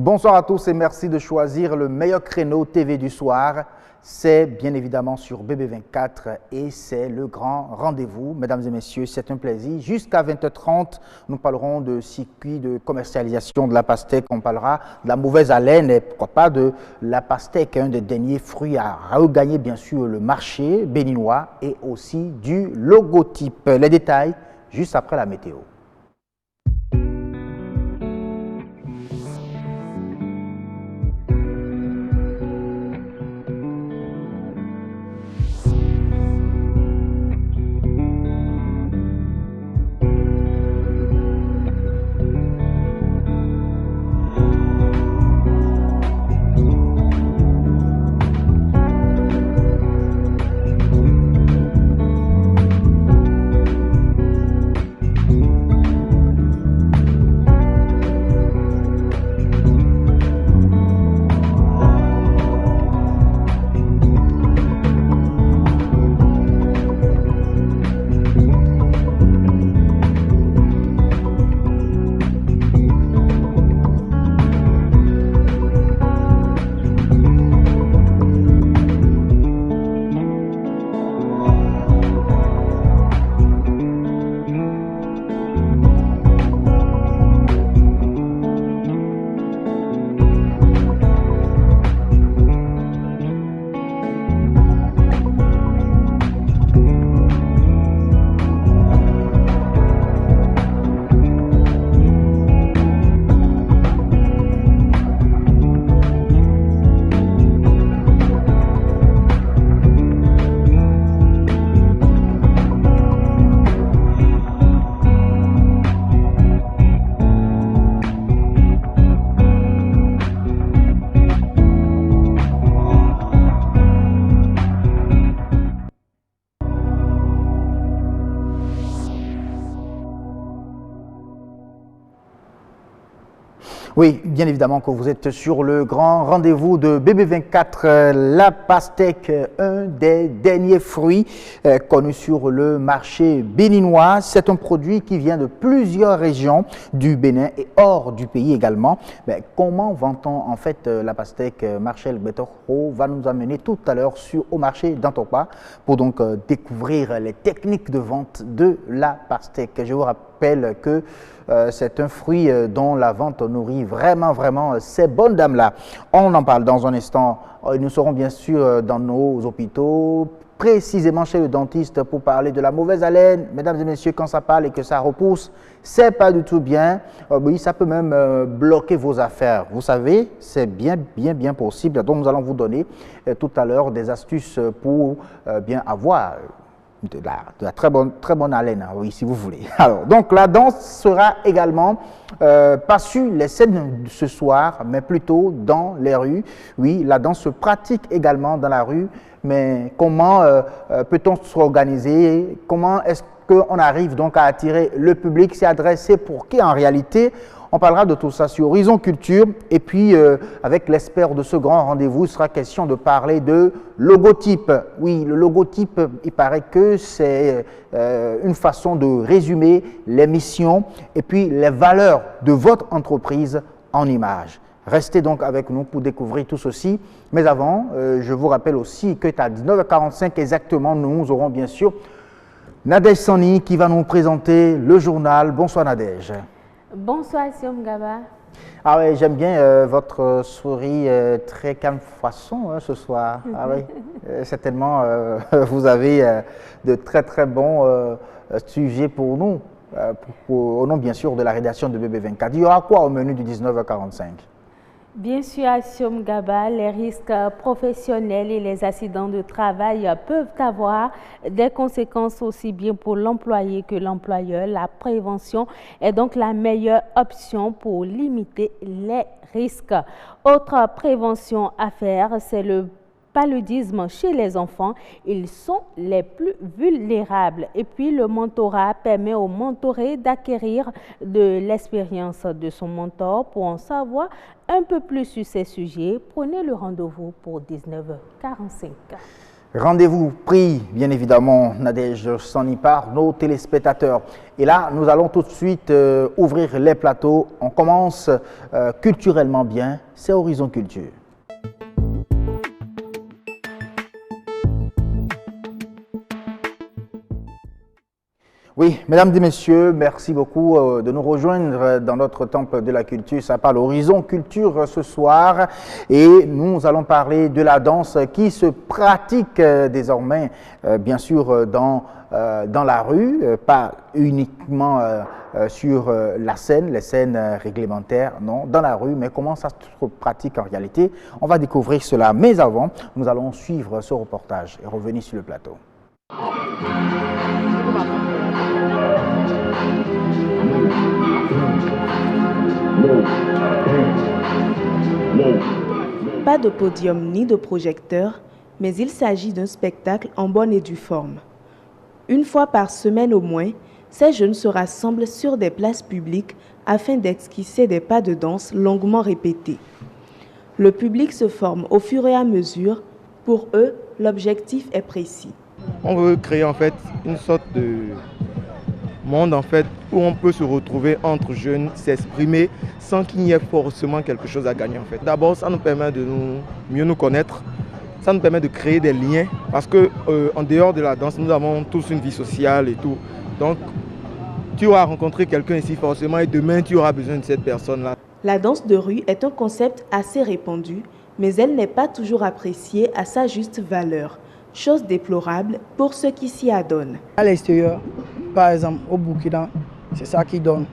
Bonsoir à tous et merci de choisir le meilleur créneau TV du soir. C'est bien évidemment sur BB24 et c'est le grand rendez-vous. Mesdames et messieurs, c'est un plaisir. Jusqu'à 20h30, nous parlerons de circuit de commercialisation de la pastèque. On parlera de la mauvaise haleine et pourquoi pas de la pastèque, un des derniers fruits à regagner bien sûr le marché béninois et aussi du logotype. Les détails juste après la météo. Oui, bien évidemment que vous êtes sur le grand rendez-vous de BB24, la pastèque, un des derniers fruits connus sur le marché béninois. C'est un produit qui vient de plusieurs régions du Bénin et hors du pays également. Mais comment vend-on en fait la pastèque? Marcel Betoro va nous amener tout à l'heure au marché d'Antokpa pour donc découvrir les techniques de vente de la pastèque. Je vous rappelle que c'est un fruit dont la vente nourrit vraiment ces bonnes dames-là. On en parle dans un instant. Nous serons bien sûr dans nos hôpitaux, précisément chez le dentiste pour parler de la mauvaise haleine. Mesdames et messieurs, quand ça parle et que ça repousse, c'est pas du tout bien. Oui, ça peut même bloquer vos affaires. Vous savez, c'est bien possible. Donc nous allons vous donner tout à l'heure des astuces pour bien avoir de la très bonne haleine, oui, si vous voulez. Alors, donc la danse sera également pas sur les scènes ce soir, mais plutôt dans les rues. Oui, la danse se pratique également dans la rue, mais comment peut-on s'organiser? Comment est-ce qu'on arrive donc à attirer le public? C'est adressé pour qui en réalité? On parlera de tout ça sur Horizon Culture et puis avec l'expert de ce grand rendez-vous, il sera question de parler de logotype. Oui, le logotype, il paraît que c'est une façon de résumer les missions et puis les valeurs de votre entreprise en images. Restez donc avec nous pour découvrir tout ceci. Mais avant, je vous rappelle aussi que à 19h45 exactement, nous aurons bien sûr Nadège Sani qui va nous présenter le journal. Bonsoir Nadège. Bonsoir Siom Gaba. Ah oui, j'aime bien votre souris très calme façon ce soir. Ah oui, certainement vous avez de très bons sujets pour nous, au nom bien sûr de la rédaction de BB24. Il y aura quoi au menu du 19h45? Bien sûr, à Siom Gaba, les risques professionnels et les accidents de travail peuvent avoir des conséquences aussi bien pour l'employé que l'employeur. La prévention est donc la meilleure option pour limiter les risques. Autre prévention à faire, c'est le paludisme chez les enfants. Ils sont les plus vulnérables. Et puis, le mentorat permet au mentoré d'acquérir de l'expérience de son mentor. Pour en savoir un peu plus sur ces sujets, prenez le rendez-vous pour 19h45. Rendez-vous pris, bien évidemment, Nadège Sani, par nos téléspectateurs. Et là, nous allons tout de suite ouvrir les plateaux. On commence culturellement bien, c'est Horizon Culture. Oui, mesdames et messieurs, merci beaucoup de nous rejoindre dans notre temple de la culture. Ça parle Horizon Culture ce soir et nous allons parler de la danse qui se pratique désormais, bien sûr, dans la rue, pas uniquement sur la scène, les scènes réglementaires, non, dans la rue, mais comment ça se pratique en réalité. On va découvrir cela, mais avant, nous allons suivre ce reportage et revenir sur le plateau. Pas de podium ni de projecteur, mais il s'agit d'un spectacle en bonne et due forme. Une fois par semaine au moins, ces jeunes se rassemblent sur des places publiques afin d'esquisser des pas de danse longuement répétés. Le public se forme au fur et à mesure. Pour eux, l'objectif est précis. On veut créer en fait une sorte de monde en fait où on peut se retrouver entre jeunes, s'exprimer sans qu'il y ait forcément quelque chose à gagner en fait. D'abord, ça nous permet de mieux nous connaître, ça nous permet de créer des liens parce que en dehors de la danse, nous avons tous une vie sociale et tout. Donc, tu auras rencontré quelqu'un ici forcément et demain tu auras besoin de cette personne-là. La danse de rue est un concept assez répandu, mais elle n'est pas toujours appréciée à sa juste valeur. Chose déplorable pour ceux qui s'y adonnent. À l'extérieur, par exemple au Burkina, c'est ça qui donne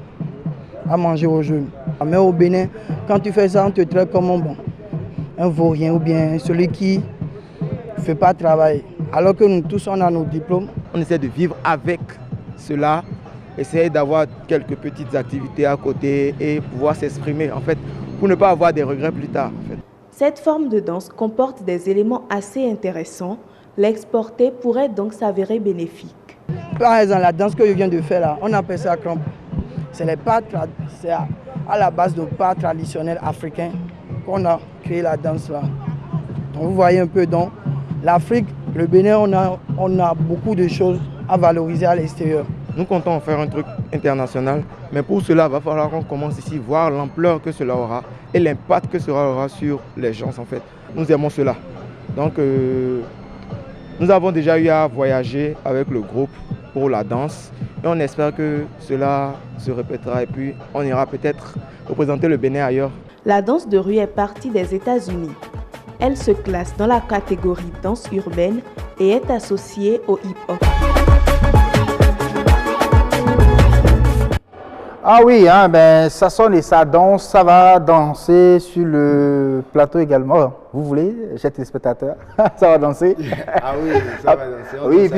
à manger aux jeunes. Mais au Bénin, quand tu fais ça, on te traite comme un vaurien ou bien celui qui ne fait pas travailler. Alors que nous tous, on a nos diplômes. On essaie de vivre avec cela, essayer d'avoir quelques petites activités à côté et pouvoir s'exprimer en fait, pour ne pas avoir des regrets plus tard. En fait. Cette forme de danse comporte des éléments assez intéressants. L'exporter pourrait donc s'avérer bénéfique. Par exemple, la danse que je viens de faire là, on appelle ça crampe. C'est à la base de pas traditionnels africains qu'on a créé la danse là. Donc vous voyez un peu, donc l'Afrique, le Bénin, on a beaucoup de choses à valoriser à l'extérieur. Nous comptons faire un truc international, mais pour cela, il va falloir qu'on commence ici, voir l'ampleur que cela aura et l'impact que cela aura sur les gens en fait. Nous aimons cela. Donc, nous avons déjà eu à voyager avec le groupe pour la danse et on espère que cela se répétera et puis on ira peut-être représenter le Bénin ailleurs. La danse de rue est partie des États-Unis. Elle se classe dans la catégorie danse urbaine et est associée au hip-hop. Ah oui, hein, ben, ça sonne et ça danse, ça va danser sur le plateau également. Vous voulez, chers téléspectateurs, ça va danser? Ah oui, ça va danser. Oui,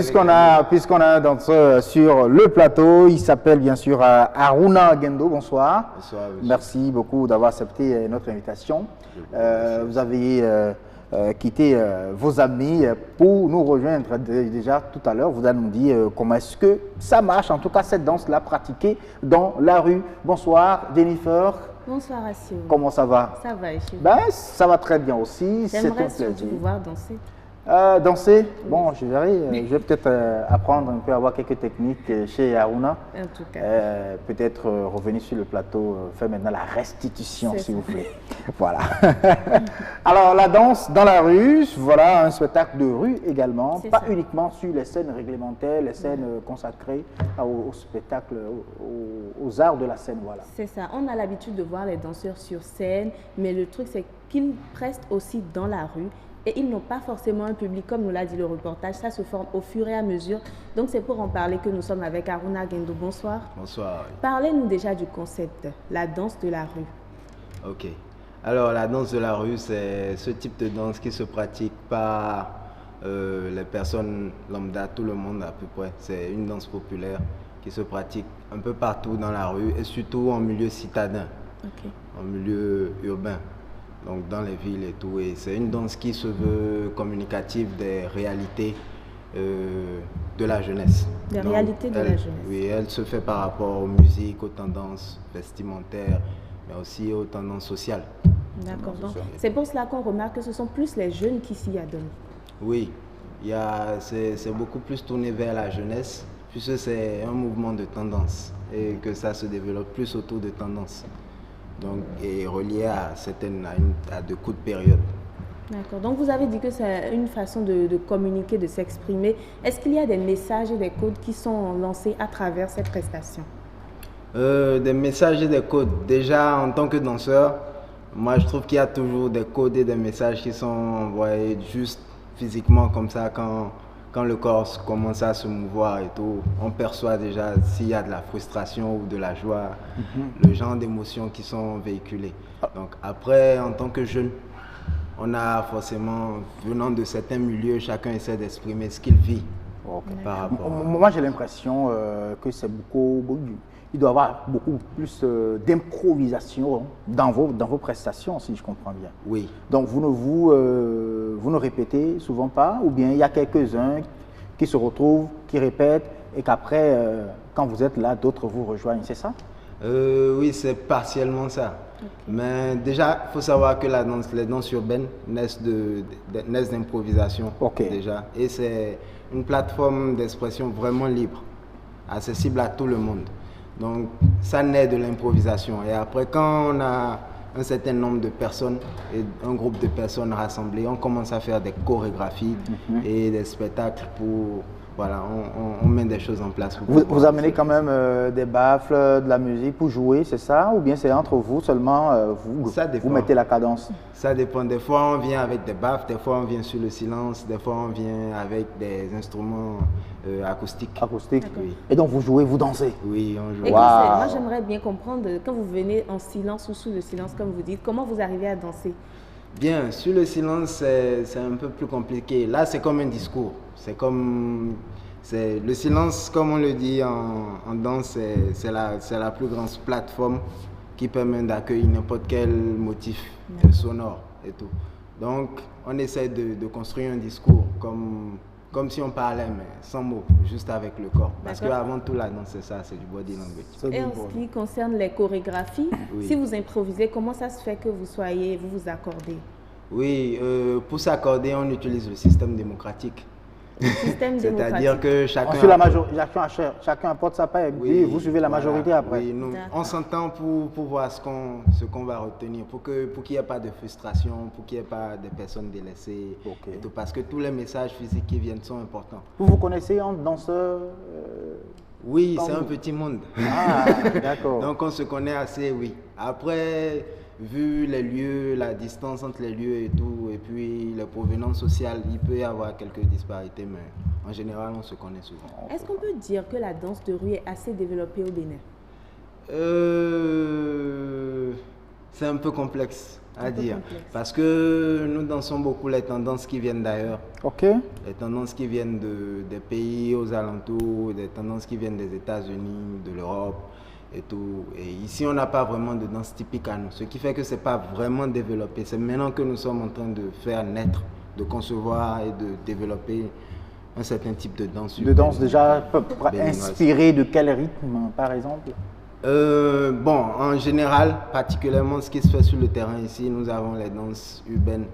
puisqu'on a un danseur sur le plateau, il s'appelle bien sûr Aruna Gendo, bonsoir. Bonsoir. Merci beaucoup d'avoir accepté notre invitation. Vous avez quitté vos amis pour nous rejoindre déjà tout à l'heure. Vous allez nous dire comment est-ce que ça marche, en tout cas cette danse-là pratiquée dans la rue. Bonsoir Jennifer. Bonsoir Assio. Comment ça va? Ça va, Assio. Ben, ça va très bien aussi. J'aimerais surtout pouvoir danser. Danser, bon, je verrai. Je vais peut-être apprendre un peu à avoir quelques techniques chez Aruna. En tout cas. Peut-être revenir sur le plateau, faire maintenant la restitution, s'il vous plaît. Voilà. Alors, la danse dans la rue, voilà, un spectacle de rue également, pas uniquement sur les scènes réglementaires, les scènes consacrées au spectacle, aux arts de la scène, voilà. C'est ça. On a l'habitude de voir les danseurs sur scène, mais le truc, c'est qu'ils prestent aussi dans la rue. Et ils n'ont pas forcément un public, comme nous l'a dit le reportage, ça se forme au fur et à mesure. Donc c'est pour en parler que nous sommes avec Aruna Gendo. Bonsoir. Bonsoir. Parlez-nous déjà du concept, la danse de la rue. Ok. Alors la danse de la rue, c'est ce type de danse qui se pratique par les personnes lambda, tout le monde à peu près. C'est une danse populaire qui se pratique un peu partout dans la rue et surtout en milieu citadin, en milieu urbain. Donc dans les villes et tout, et c'est une danse qui se veut communicative des réalités de la jeunesse. Des réalités de la jeunesse. Oui, elle se fait par rapport aux musiques, aux tendances vestimentaires, mais aussi aux tendances sociales. D'accord, donc c'est pour cela qu'on remarque que ce sont plus les jeunes qui s'y adonnent. Oui, C'est beaucoup plus tourné vers la jeunesse, puisque c'est un mouvement de tendance et que ça se développe plus autour de tendances. Donc, et relié à de courtes périodes. D'accord. Donc, vous avez dit que c'est une façon de communiquer, de s'exprimer. Est-ce qu'il y a des messages et des codes qui sont lancés à travers cette prestation? Des messages et des codes. Déjà, en tant que danseur, moi, je trouve qu'il y a toujours des codes et des messages qui sont envoyés juste physiquement comme ça quand le corps commence à se mouvoir et tout. On perçoit déjà s'il y a de la frustration ou de la joie, le genre d'émotions qui sont véhiculées. Donc après, en tant que jeune, on a forcément, venant de certains milieux, chacun essaie d'exprimer ce qu'il vit par rapport. Moi, j'ai l'impression que c'est il doit y avoir beaucoup plus d'improvisation dans vos prestations, si je comprends bien. Oui. Donc, vous ne répétez souvent pas, ou bien il y a quelques-uns qui se retrouvent, qui répètent, et qu'après, quand vous êtes là, d'autres vous rejoignent, c'est ça? Oui, c'est partiellement ça. Mais déjà, il faut savoir que les danses urbaines naissent d'improvisation déjà. Et c'est une plateforme d'expression vraiment libre, accessible à tout le monde. Donc, ça naît de l'improvisation. Et après, quand on a un certain nombre de personnes et un groupe de personnes rassemblées, on commence à faire des chorégraphies et des spectacles pour... Voilà, on met des choses en place. Vous amenez quand même des baffles, de la musique pour jouer, c'est ça? Ou bien c'est entre vous seulement, vous mettez la cadence? Ça dépend. Des fois, on vient avec des baffles, des fois, on vient sur le silence, des fois, on vient avec des instruments acoustiques. Acoustiques, oui. Et donc, vous jouez, vous dansez? Oui, on joue. Et moi, j'aimerais bien comprendre, quand vous venez en silence ou sous le silence, comme vous dites, comment vous arrivez à danser? Bien, sur le silence, c'est un peu plus compliqué. Là, c'est comme un discours. Le silence, comme on le dit en danse, c'est la plus grande plateforme qui permet d'accueillir n'importe quel motif sonore et tout. Donc, on essaie de construire un discours comme si on parlait, mais sans mots, juste avec le corps. Parce qu'avant tout, la danse, c'est ça, c'est du body language. Et en ce qui concerne les chorégraphies, si vous improvisez, comment ça se fait que vous vous accordez? Oui, pour s'accorder, on utilise le système démocratique. C'est-à-dire que chacun apporte sa part et vous suivez la majorité après. Oui, on s'entend pour voir ce qu'on va retenir, pour qu'il n'y ait pas de frustration, pour qu'il n'y ait pas de personnes délaissées. Et tout, parce que tous les messages physiques qui viennent sont importants. Vous connaissez un danseur Oui, c'est un petit monde. Ah, d'accord. Donc on se connaît assez, oui. Après, vu les lieux, la distance entre les lieux et tout, et puis les provenances sociales, il peut y avoir quelques disparités, mais en général, on se connaît souvent. Est-ce qu'on peut dire que la danse de rue est assez développée au Bénin? C'est un peu complexe à dire, parce que nous dansons beaucoup les tendances qui viennent d'ailleurs. Les tendances qui viennent des pays aux alentours, des tendances qui viennent des États-Unis, de l'Europe. Et tout. Et ici, on n'a pas vraiment de danse typique à nous, ce qui fait que ce n'est pas vraiment développé. C'est maintenant que nous sommes en train de faire naître, de concevoir et de développer un certain type de danse. De danse déjà inspirée de quel rythme, par exemple? Bon, en général, particulièrement ce qui se fait sur le terrain ici, nous avons les danses urbaines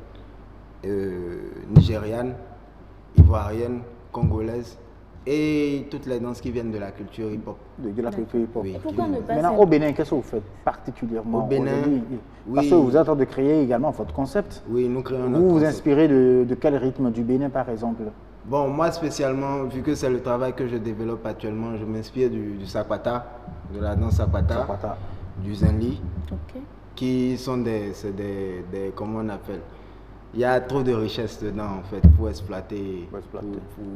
nigérianes, ivoiriennes, congolaises, et toutes les danses qui viennent de la culture hip-hop. De la culture hip-hop. Oui. Maintenant, au Bénin, qu'est-ce que vous faites particulièrement? Au Bénin, parce que vous êtes en train de créer également votre concept. Oui, nous créons notre concept. Vous vous inspirez de quel rythme du Bénin, par exemple? Bon, moi spécialement, vu que c'est le travail que je développe actuellement, je m'inspire du sakwata, de la danse sakwata, du zenli, qui sont comment on appelle? Il y a trop de richesse dedans, en fait, pour exploiter.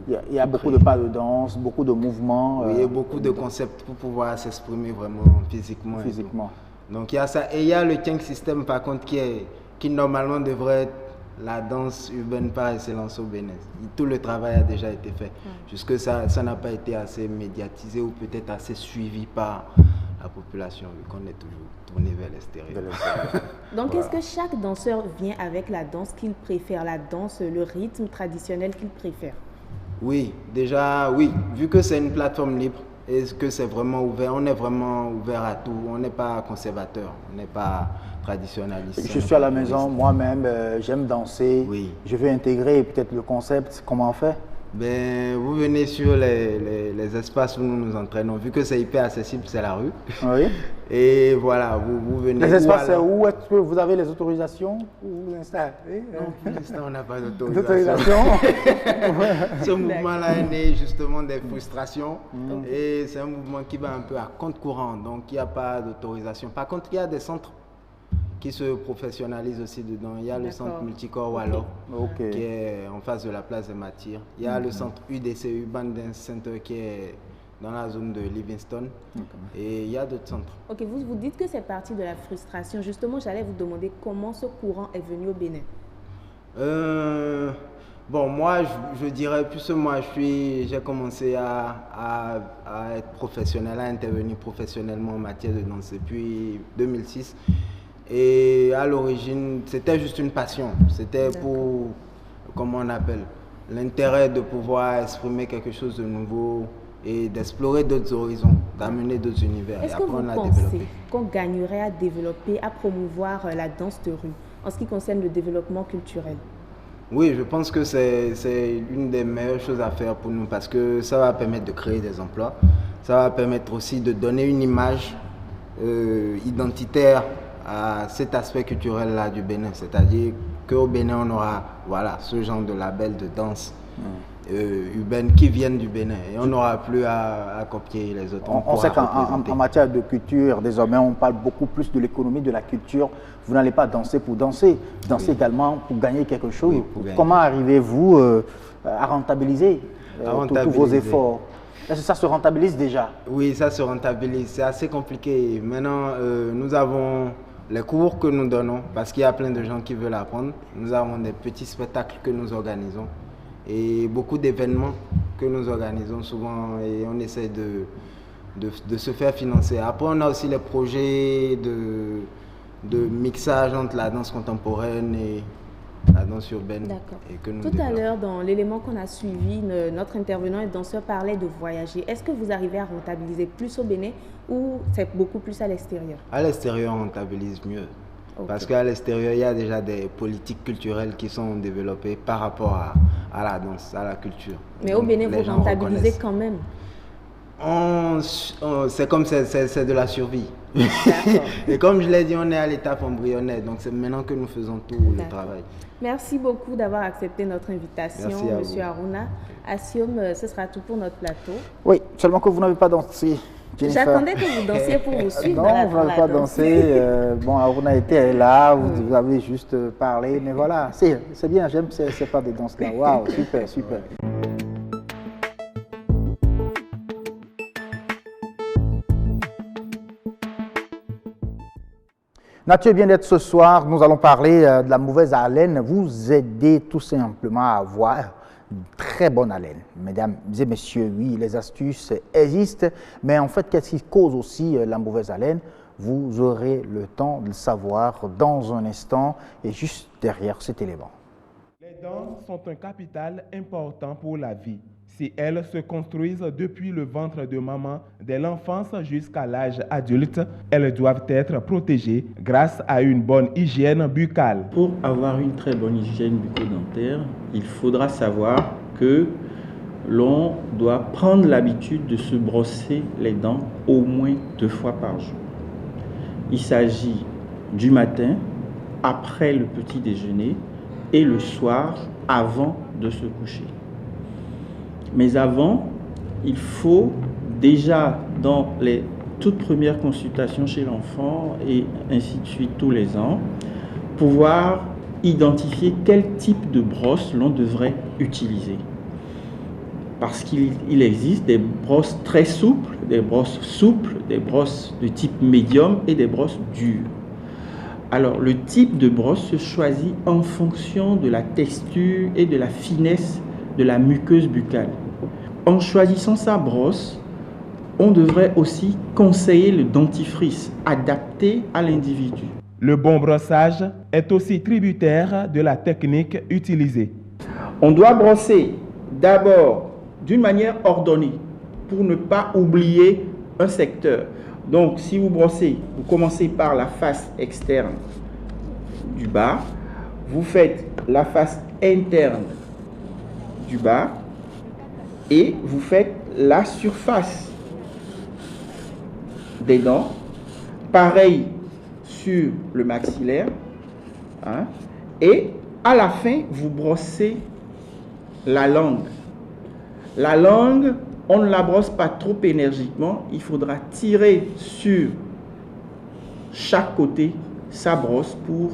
Il y a beaucoup de pas de danse, beaucoup de mouvements. Oui, il y a beaucoup de concepts pour pouvoir s'exprimer vraiment physiquement. Donc, il y a ça. Et il y a le Tieng System, par contre, qui normalement devrait être la danse urbaine par excellence au Bénin. Tout le travail a déjà été fait. Jusque ça n'a pas été assez médiatisé ou peut-être assez suivi par la population, vu qu'on est toujours tourné vers l'extérieur. Donc, est-ce que chaque danseur vient avec la danse qu'il préfère, la danse, le rythme traditionnel qu'il préfère? Oui, déjà, oui. Vu que c'est une plateforme libre Est-ce que c'est vraiment ouvert? On est vraiment ouvert à tout. On n'est pas conservateur, on n'est pas traditionnaliste. Je suis à la maison, moi-même, j'aime danser. Oui. Je veux intégrer peut-être le concept. Comment on fait? Ben, vous venez sur les espaces où nous nous entraînons. Vu que c'est hyper accessible, c'est la rue. Oui. Et voilà, vous venez. Les espaces, c'est où? Est-ce que vous avez les autorisations pour vous installer? Non, pour l'instant, on n'a pas d'autorisation. Ce mouvement-là est né justement des frustrations. Et c'est un mouvement qui va un peu à contre-courant. Donc, il n'y a pas d'autorisation. Par contre, il y a des centres qui se professionnalisent aussi dedans. Il y a le centre multicorps Wallo, qui est en face de la place des Martyrs. Il y a le centre UDC, Urban Dance Center, qui est dans la zone de Livingston. Et il y a d'autres centres. Ok, vous dites que c'est parti de la frustration. Justement, j'allais vous demander comment ce courant est venu au Bénin. Bon, moi, je dirais, plus moi, j'ai commencé à être professionnel, à intervenir professionnellement en matière de danse depuis 2006. Et à l'origine, c'était juste une passion. C'était pour, comment on appelle, l'intérêt de pouvoir exprimer quelque chose de nouveau et d'explorer d'autres horizons, d'amener d'autres univers. Est-ce que vous pensez qu'on gagnerait à développer, à promouvoir la danse de rue en ce qui concerne le développement culturel? Oui, je pense que c'est une des meilleures choses à faire pour nous parce que ça va permettre de créer des emplois. Ça va permettre aussi de donner une image identitaire à cet aspect culturel-là du Bénin. C'est-à-dire qu'au Bénin, on aura ce genre de label de danse urbaine qui viennent du Bénin. Et on n'aura plus à copier les autres. On sait qu'en matière de culture, désormais, on parle beaucoup plus de l'économie, de la culture. Vous n'allez pas danser pour danser. Dansez également pour gagner quelque chose. Comment arrivez-vous à rentabiliser tous vos efforts? Est-ce que ça se rentabilise déjà? Oui, ça se rentabilise. C'est assez compliqué. Maintenant, nous avons les cours que nous donnons, parce qu'il y a plein de gens qui veulent apprendre. Nous avons des petits spectacles que nous organisons et beaucoup d'événements que nous organisons souvent et on essaie de se faire financer. Après, on a aussi les projets de mixage entre la danse contemporaine et la danse urbaine. D'accord. Tout à l'heure, dans l'élément qu'on a suivi, notre intervenant et danseur parlait de voyager. Est-ce que vous arrivez à rentabiliser plus au Bénin ou c'est beaucoup plus à l'extérieur? À l'extérieur, on rentabilise mieux. Parce qu'à l'extérieur, il y a déjà des politiques culturelles qui sont développées par rapport à la danse, à la culture. Mais au Bénin, vous rentabilisez quand même? C'est comme c'est de la survie. Et comme je l'ai dit, on est à l'étape embryonnaire. Donc c'est maintenant que nous faisons tout le travail. Merci beaucoup d'avoir accepté notre invitation, Monsieur Aruna. Assiom, ce sera tout pour notre plateau. Oui, seulement que vous n'avez pas dansé. J'attendais que vous dansiez pour vous suivre. Non, vous n'avez pas dansé. Bon, Aruna était là, vous avez juste parlé. Mais voilà, c'est bien, j'aime ces pas de danse là. Waouh, super, super. Nature bien-être ce soir, nous allons parler de la mauvaise haleine. Vous aidez tout simplement à avoir une très bonne haleine. Mesdames et messieurs, oui, les astuces existent, mais en fait, qu'est-ce qui cause aussi la mauvaise haleine? Vous aurez le temps de le savoir dans un instant et juste derrière cet élément. Les dents sont un capital important pour la vie. Si elles se construisent depuis le ventre de maman, dès l'enfance jusqu'à l'âge adulte, elles doivent être protégées grâce à une bonne hygiène buccale. Pour avoir une très bonne hygiène bucco-dentaire, il faudra savoir que l'on doit prendre l'habitude de se brosser les dents au moins 2 fois par jour. Il s'agit du matin, après le petit déjeuner et le soir avant de se coucher. Mais avant, il faut déjà dans les toutes premières consultations chez l'enfant et ainsi de suite tous les ans, pouvoir identifier quel type de brosse l'on devrait utiliser. Parce qu'il existe des brosses très souples, des brosses de type médium et des brosses dures. Alors le type de brosse se choisit en fonction de la texture et de la finesse de la muqueuse buccale. En choisissant sa brosse, on devrait aussi conseiller le dentifrice adapté à l'individu. Le bon brossage est aussi tributaire de la technique utilisée. On doit brosser d'abord d'une manière ordonnée pour ne pas oublier un secteur. Donc, si vous brossez, vous commencez par la face externe du bas, vous faites la face interne du bas et vous faites la surface des dents. Pareil sur le maxillaire. Hein, et à la fin, vous brossez la langue. La langue, on ne la brosse pas trop énergiquement. Il faudra tirer sur chaque côté sa brosse pour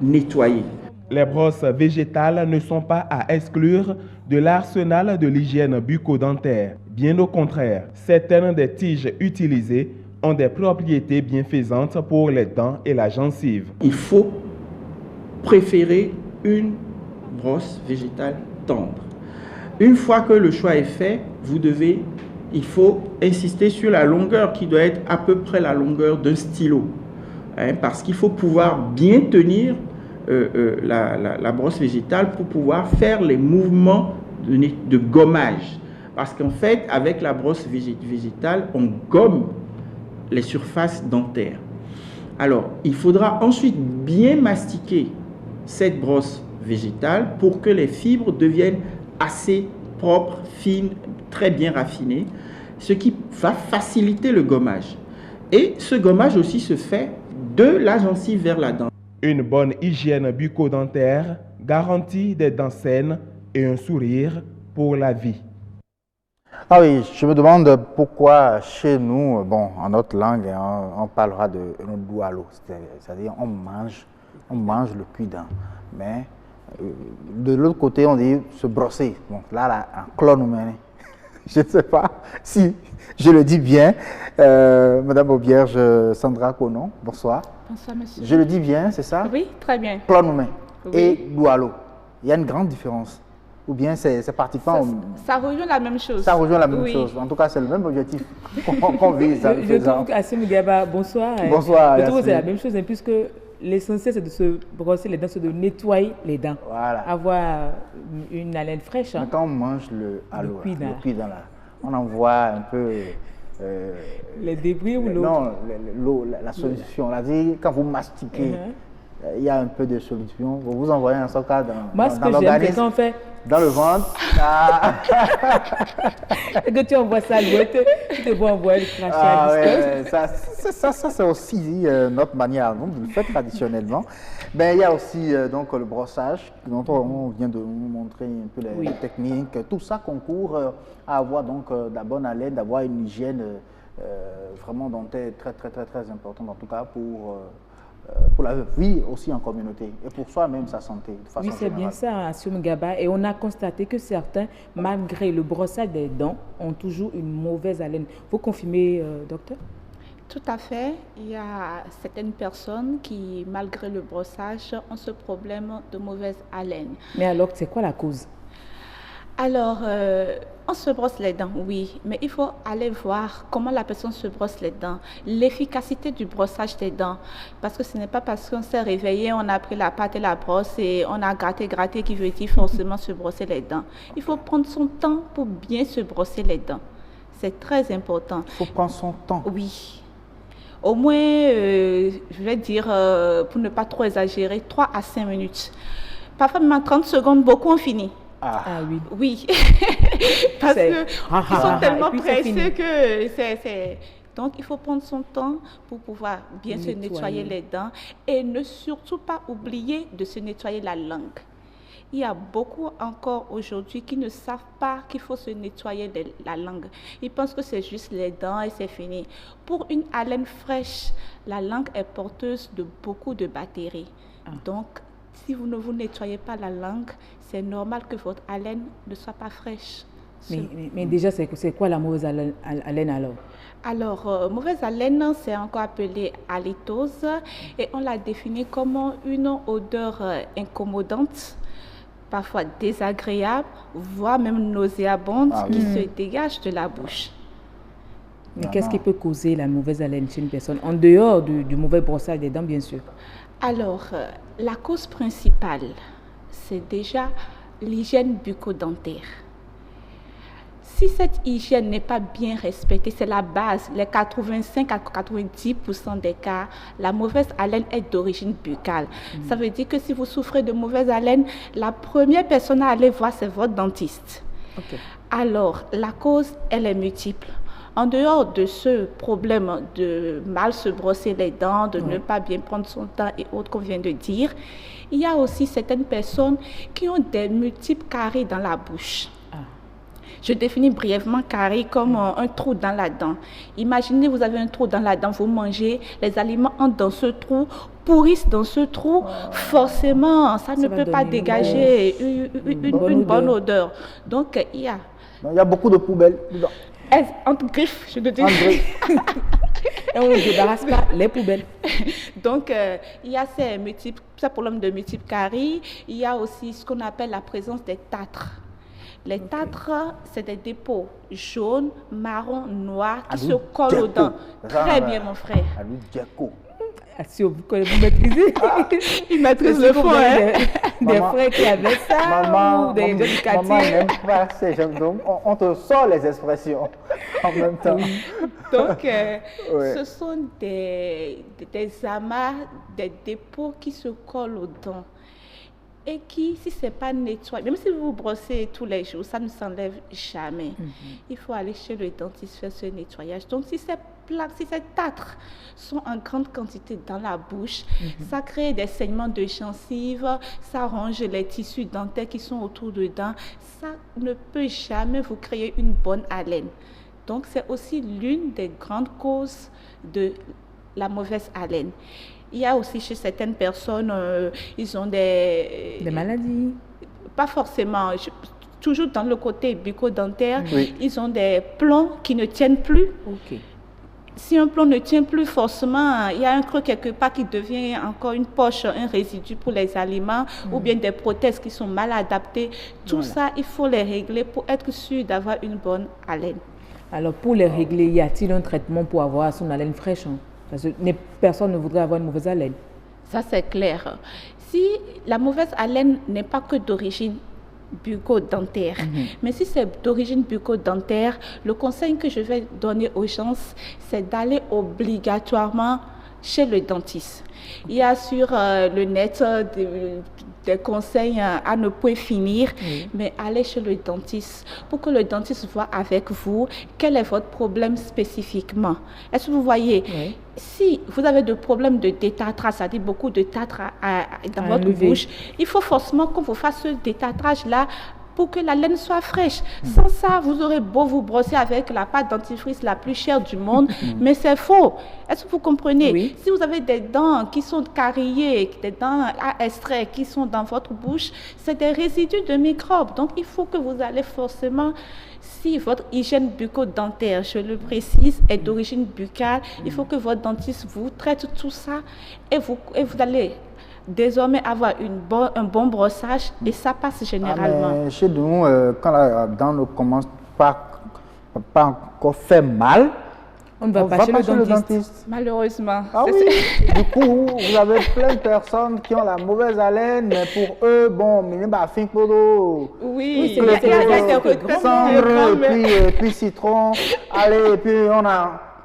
nettoyer. Les brosses végétales ne sont pas à exclure de l'arsenal de l'hygiène bucco-dentaire. Bien au contraire, certaines des tiges utilisées ont des propriétés bienfaisantes pour les dents et la gencive. Il faut préférer une brosse végétale tendre. Une fois que le choix est fait, il faut insister sur la longueur qui doit être à peu près la longueur d'un stylo. Hein, parce qu'il faut pouvoir bien tenir la brosse végétale pour pouvoir faire les mouvements de gommage. Parce qu'en fait, avec la brosse végétale, on gomme les surfaces dentaires. Alors, il faudra ensuite bien mastiquer cette brosse végétale pour que les fibres deviennent assez propres, fines, très bien raffinées, ce qui va faciliter le gommage. Et ce gommage aussi se fait de la gencive vers la dent. Une bonne hygiène bucco-dentaire garantit des dents saines et un sourire pour la vie. Ah oui, je me demande pourquoi chez nous, bon, en notre langue, on parlera de doualo, c'est-à-dire on mange le cuit-dent. Mais de l'autre côté, on dit se brosser. Bon, là, en clone, je ne sais pas si je le dis bien. Madame Aubierge Sandra Conon, bonsoir. Bonsoir, monsieur. Je le dis bien, c'est ça? Oui, très bien. Clone oui. Et doualo. Il y a une grande différence. Ou bien c'est pratiquement... Ça rejoint la même chose. Ça rejoint la même chose. En tout cas, c'est le même objectif qu'on vise. Je trouve qu'Assim Gaba, bonsoir. Bonsoir. Je trouve que c'est la même chose, puisque l'essentiel, c'est de se brosser les dents, c'est de nettoyer les dents. Voilà. Avoir une haleine fraîche. Mais quand on mange le cuit-dent là, on en voit un peu... les débris ou l'eau? Non, l'eau, la solution. Quand vous mastiquez, il y a un peu de solution. Vous vous envoyez un soca dans l'organisme, dans le ventre. Et que tu envoies ça à l'ouette, tu te vois envoyer le crachat à distance. Ça c'est aussi notre manière de le faire traditionnellement. Ben, il y a aussi donc, le brossage, dont on vient de nous montrer un peu les techniques. Tout ça concourt à avoir donc, la bonne haleine, d'avoir une hygiène vraiment dentaire très importante, en tout cas pour la vie aussi en communauté et pour soi-même sa santé. De façon c'est bien ça, Assim Gaba. Et on a constaté que certains, malgré le brossage des dents, ont toujours une mauvaise haleine. Vous confirmez, docteur? Tout à fait. Il y a certaines personnes qui, malgré le brossage, ont ce problème de mauvaise haleine. Mais alors, c'est quoi la cause? Alors, on se brosse les dents, oui, mais il faut aller voir comment la personne se brosse les dents, l'efficacité du brossage des dents. Parce que ce n'est pas parce qu'on s'est réveillé, on a pris la pâte et la brosse et on a gratté qui veut dire forcément se brosser les dents. Il faut prendre son temps pour bien se brosser les dents. C'est très important. Il faut prendre son temps. Oui. Au moins, je vais dire, pour ne pas trop exagérer, 3 à 5 minutes. Parfois, même en 30 secondes, beaucoup ont fini. Oui. Oui. Parce qu'ils sont tellement pressés que c'est... Donc, il faut prendre son temps pour pouvoir bien se nettoyer les dents et ne surtout pas oublier de se nettoyer la langue. Il y a beaucoup encore aujourd'hui qui ne savent pas qu'il faut se nettoyer la langue. Ils pensent que c'est juste les dents et c'est fini. Pour une haleine fraîche, la langue est porteuse de beaucoup de bactéries. Donc, si vous ne vous nettoyez pas la langue, c'est normal que votre haleine ne soit pas fraîche. Mais déjà, c'est quoi la mauvaise haleine alors? Alors, mauvaise haleine, c'est encore appelé halitose et on la définit comme une odeur incommodante, parfois désagréable, voire même nauséabonde qui se dégage de la bouche. Mais qu'est-ce qui peut causer la mauvaise haleine chez une personne, en dehors du mauvais brossage des dents, bien sûr? Alors, la cause principale, c'est déjà l'hygiène bucco-dentaire. si cette hygiène n'est pas bien respectée, c'est la base, les 85 à 90% des cas, la mauvaise haleine est d'origine buccale. Ça veut dire que si vous souffrez de mauvaise haleine, la première personne à aller voir, c'est votre dentiste. Alors, la cause, elle est multiple. En dehors de ce problème de mal se brosser les dents, de ne pas bien prendre son temps et autres qu'on vient de dire, il y a aussi certaines personnes qui ont des multiples caries dans la bouche. Je définis brièvement carie comme un trou dans la dent. Imaginez, vous avez un trou dans la dent, vous mangez, les aliments entrent dans ce trou, pourrissent dans ce trou, forcément, ça ne peut pas dégager une bonne odeur. Donc, il y a beaucoup de poubelles dedans. Entre griffes, je te dis. Et on ne débarrasse pas les poubelles. Donc, il y a ces problèmes de multiples caries. Il y a aussi ce qu'on appelle la présence des tartres. Les tartres, c'est des dépôts jaunes, marrons, noirs qui se collent aux dents. Très bien, mon frère. Si vous maîtrisez, il maîtrise le fond. Des frères qui avaient ça, ou des gens du quartier. Maman n'aime pas ces gens, donc on te sort les expressions en même temps. Donc, ce sont des amas, des dépôts qui se collent aux dents. Et qui, si ce n'est pas nettoyé, même si vous vous brossez tous les jours, ça ne s'enlève jamais. Il faut aller chez le dentiste faire ce nettoyage. Donc, si ces plaques, si ces tartres sont en grande quantité dans la bouche, ça crée des saignements de gencives, ça ronge les tissus dentaires qui sont autour dedans. Ça ne peut jamais vous créer une bonne haleine. Donc, c'est aussi l'une des grandes causes de la mauvaise haleine. Il y a aussi chez certaines personnes, ils ont des maladies. Pas forcément, toujours dans le côté bucco-dentaire, ils ont des plombs qui ne tiennent plus. Si un plomb ne tient plus, forcément, il y a un creux quelque part qui devient encore une poche, un résidu pour les aliments, ou bien des prothèses qui sont mal adaptées. Tout ça, il faut les régler pour être sûr d'avoir une bonne haleine. Alors, pour les régler, y a-t-il un traitement pour avoir son haleine fraîche? Parce que personne ne voudrait avoir une mauvaise haleine. Ça, c'est clair. Si la mauvaise haleine n'est pas que d'origine bucco-dentaire, mais si c'est d'origine bucco-dentaire, le conseil que je vais donner aux gens, c'est d'aller obligatoirement chez le dentiste. Il y a sur le net des conseils à ne point finir, mais allez chez le dentiste pour que le dentiste voit avec vous quel est votre problème spécifiquement. Est-ce que vous voyez, si vous avez des problèmes de détartrage, c'est-à-dire beaucoup de tartre dans votre bouche, il faut forcément qu'on vous fasse ce détartrage-là pour que la laine soit fraîche. Sans ça, vous aurez beau vous brosser avec la pâte dentifrice la plus chère du monde, mais c'est faux. Est-ce que vous comprenez? Si vous avez des dents qui sont carriées, des dents à extraire qui sont dans votre bouche, c'est des résidus de microbes. Donc, il faut que vous allez forcément, si votre hygiène bucco-dentaire, je le précise, est d'origine buccale, il faut que votre dentiste vous traite tout ça et vous allez désormais avoir un bon brossage et ça passe généralement. Mais chez nous, quand la dent ne commence pas encore faire mal, on ne va pas chez le dentiste. Malheureusement. Du coup, vous avez plein de personnes qui ont la mauvaise haleine, mais pour eux, bon, il n'y a pas fin pour l'eau. Oui, il y a des puis citron. Allez, et puis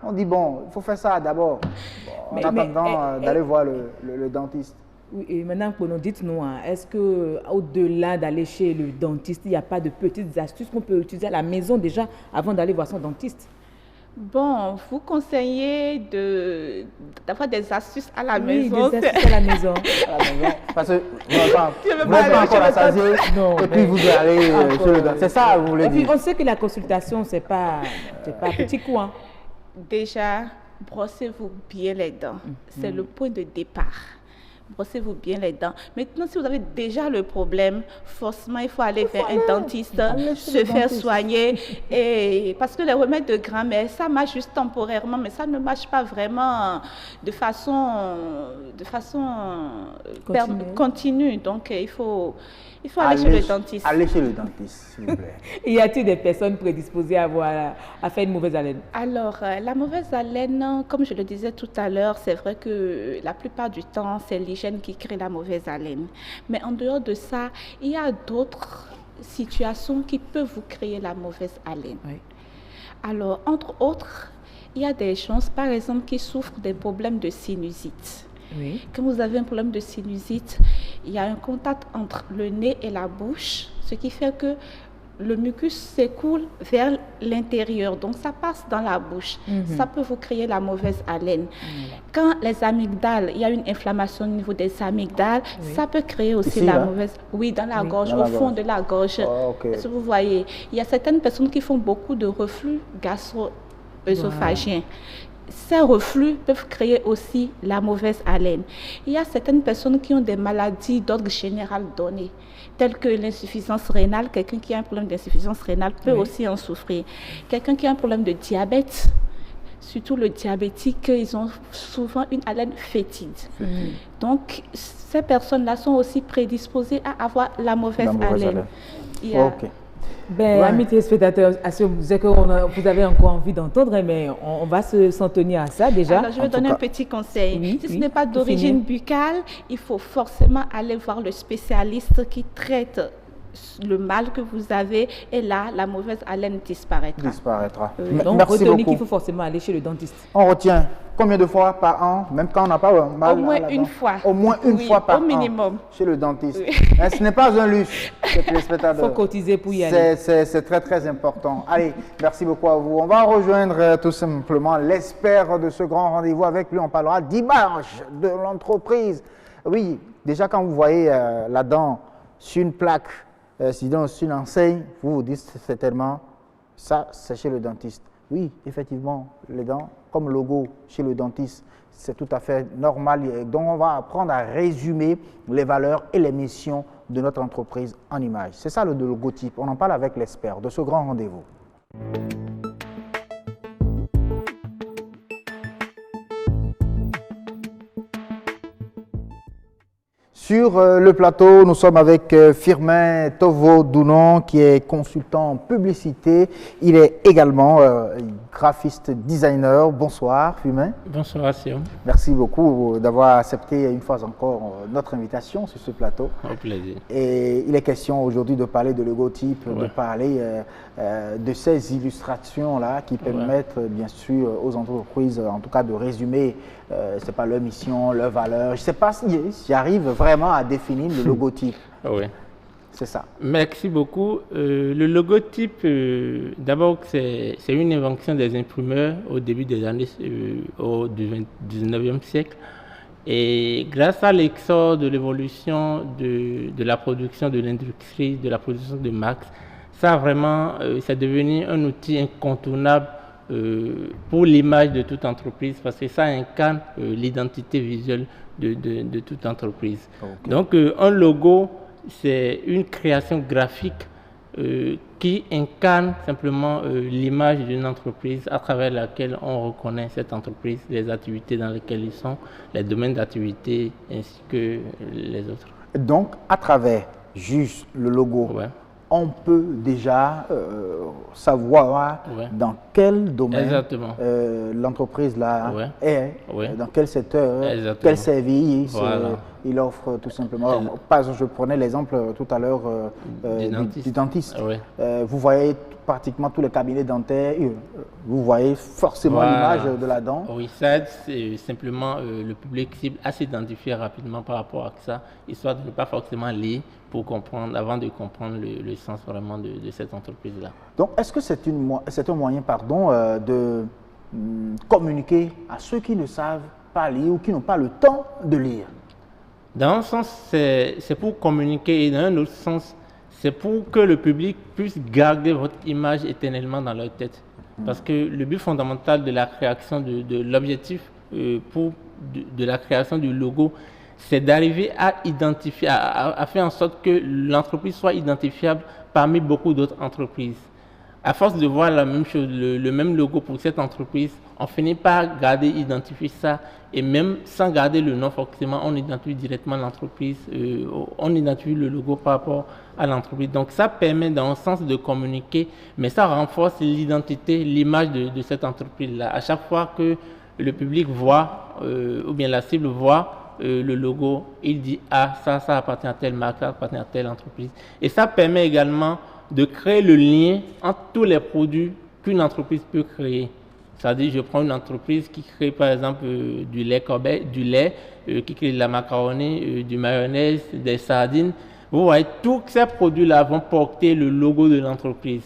on dit, bon, il faut faire ça d'abord. En attendant d'aller voir le dentiste. Oui, et maintenant, dites-nous, est-ce qu'au-delà d'aller chez le dentiste, il n'y a pas de petites astuces qu'on peut utiliser à la maison déjà avant d'aller voir son dentiste? Bon, vous conseillez d'avoir des astuces à la maison. Des astuces à la maison. Parce que vous n'êtes pas encore rassasié, et puis vous allez chez le dentiste. C'est ça, vous voulez dire? Et puis, on sait que la consultation, ce n'est pas petit coup. Déjà, brossez-vous bien les dents. C'est le point de départ. Brossez-vous bien les dents. Maintenant, si vous avez déjà le problème, forcément, il faut aller vers un dentiste, se faire soigner. Et parce que les remèdes de grand-mère, ça marche juste temporairement, mais ça ne marche pas vraiment de façon continue. Donc, il faut aller chez le dentiste. Allez chez le dentiste, s'il vous plaît. Y a-t-il des personnes prédisposées à faire une mauvaise haleine? Alors, la mauvaise haleine, comme je le disais tout à l'heure, c'est vrai que la plupart du temps, c'est l'hygiène qui crée la mauvaise haleine. Mais en dehors de ça, il y a d'autres situations qui peuvent vous créer la mauvaise haleine. Oui. Alors, entre autres, il y a des gens, par exemple, qui souffrent des problèmes de sinusite. Oui. Quand vous avez un problème de sinusite, il y a un contact entre le nez et la bouche, ce qui fait que le mucus s'écoule vers l'intérieur, donc ça passe dans la bouche. Ça peut vous créer la mauvaise haleine. Quand les amygdales, il y a une inflammation au niveau des amygdales, ça peut créer aussi Ici, la là? mauvaise... Oui, dans la gorge, Dans la au fond gorge. de la gorge. Oh, ok. Est-ce que vous voyez, il y a certaines personnes qui font beaucoup de reflux gastro-œsophagien. Ces reflux peuvent créer aussi la mauvaise haleine. Il y a certaines personnes qui ont des maladies d'ordre général donné, telles que l'insuffisance rénale. Quelqu'un qui a un problème d'insuffisance rénale peut aussi en souffrir. Quelqu'un qui a un problème de diabète, surtout le diabétique, ils ont souvent une haleine fétide. Donc, ces personnes-là sont aussi prédisposées à avoir la mauvaise haleine. Il y a- Ok. Ben, amis téléspectateurs, je sais que vous avez encore envie d'entendre, mais on va s'en tenir à ça déjà. Alors, je vais donner un petit conseil. Oui, Si ce oui, n'est pas pour d'origine finir. buccale, il faut forcément aller voir le spécialiste qui traite le mal que vous avez, et là, la mauvaise haleine disparaîtra. Disparaîtra. Donc, Merci retenez beaucoup. qu'il faut forcément aller chez le dentiste. On retient combien de fois par an, même quand on n'a pas mal Au moins à la une dent? fois. Au moins une Oui, fois par au an. minimum. Chez le dentiste. Oui. Mais ce n'est pas un luxe, chers Il téléspectateurs. faut cotiser pour y aller. C'est très très important. Allez, merci beaucoup à vous. On va rejoindre tout simplement l'expert de ce grand rendez-vous. Avec lui, on parlera d'image de l'entreprise. Oui, déjà quand vous voyez là-dedans sur une plaque, sinon sur une enseigne, vous vous dites certainement, ça c'est chez le dentiste. Oui, effectivement, les dents, comme logo chez le dentiste, c'est tout à fait normal. Donc, on va apprendre à résumer les valeurs et les missions de notre entreprise en images. C'est ça le logotype. On en parle avec l'expert de ce grand rendez-vous. Sur le plateau, nous sommes avec Firmin Tovo-Dounon, qui est consultant en publicité. Il est également graphiste designer. Bonsoir, Firmin. Bonsoir, Sion. Merci beaucoup d'avoir accepté une fois encore notre invitation sur ce plateau. Au plaisir. Et il est question aujourd'hui de parler de logotype, de Ouais. parler de ces illustrations-là qui permettent bien sûr aux entreprises, en tout cas de résumer, c'est pas leur mission, leur valeur. Je ne sais pas si j'arrive vraiment à définir le logotype. Oui. C'est ça. Merci beaucoup. Le logotype, d'abord, c'est une invention des imprimeurs au début des années du 19e siècle. Et grâce à l'essor de l'évolution de la production de l'industrie, de la production de marques, ça a vraiment, c'est devenu un outil incontournable pour l'image de toute entreprise, parce que ça incarne l'identité visuelle de toute entreprise. Okay. Donc, un logo, c'est une création graphique qui incarne simplement l'image d'une entreprise à travers laquelle on reconnaît cette entreprise, les activités dans lesquelles ils sont, les domaines d'activité ainsi que les autres. Donc, à travers juste le logo, Ouais. on peut déjà savoir Ouais. dans quel domaine Exactement. l'entreprise là Ouais. est, Ouais. dans quel secteur, Exactement. quel service Voilà. il offre tout simplement. Par exemple, je prenais l'exemple tout à l'heure du dentiste. Ouais. Vous voyez pratiquement tous les cabinets dentaires, vous voyez forcément Voilà. l'image de la dent. Oui, ça aide simplement le public cible à s'identifier rapidement par rapport à ça, histoire de ne pas forcément lire pour comprendre, avant de comprendre le sens vraiment de cette entreprise-là. Donc, est-ce que c'est un moyen de communiquer à ceux qui ne savent pas lire ou qui n'ont pas le temps de lire? Dans un sens, c'est pour communiquer, et dans un autre sens, c'est pour que le public puisse garder votre image éternellement dans leur tête. Parce que le but fondamental de la création de l'objectif de la création du logo, c'est d'arriver à identifier, à faire en sorte que l'entreprise soit identifiable parmi beaucoup d'autres entreprises. À force de voir la même chose, le même logo pour cette entreprise, on finit par garder, identifier ça, et même sans garder le nom forcément, on identifie directement l'entreprise, on identifie le logo par rapport à l'entreprise. Donc ça permet dans un sens de communiquer, mais ça renforce l'identité, l'image de cette entreprise-là. À chaque fois que le public voit, ou bien la cible voit le logo, il dit « Ah, ça appartient à telle marque, ça appartient à telle entreprise ». Et ça permet également de créer le lien entre tous les produits qu'une entreprise peut créer. C'est-à-dire, je prends une entreprise qui crée par exemple du lait, qui crée de la macaroni, du mayonnaise, des sardines. Vous voyez, tous ces produits-là vont porter le logo de l'entreprise.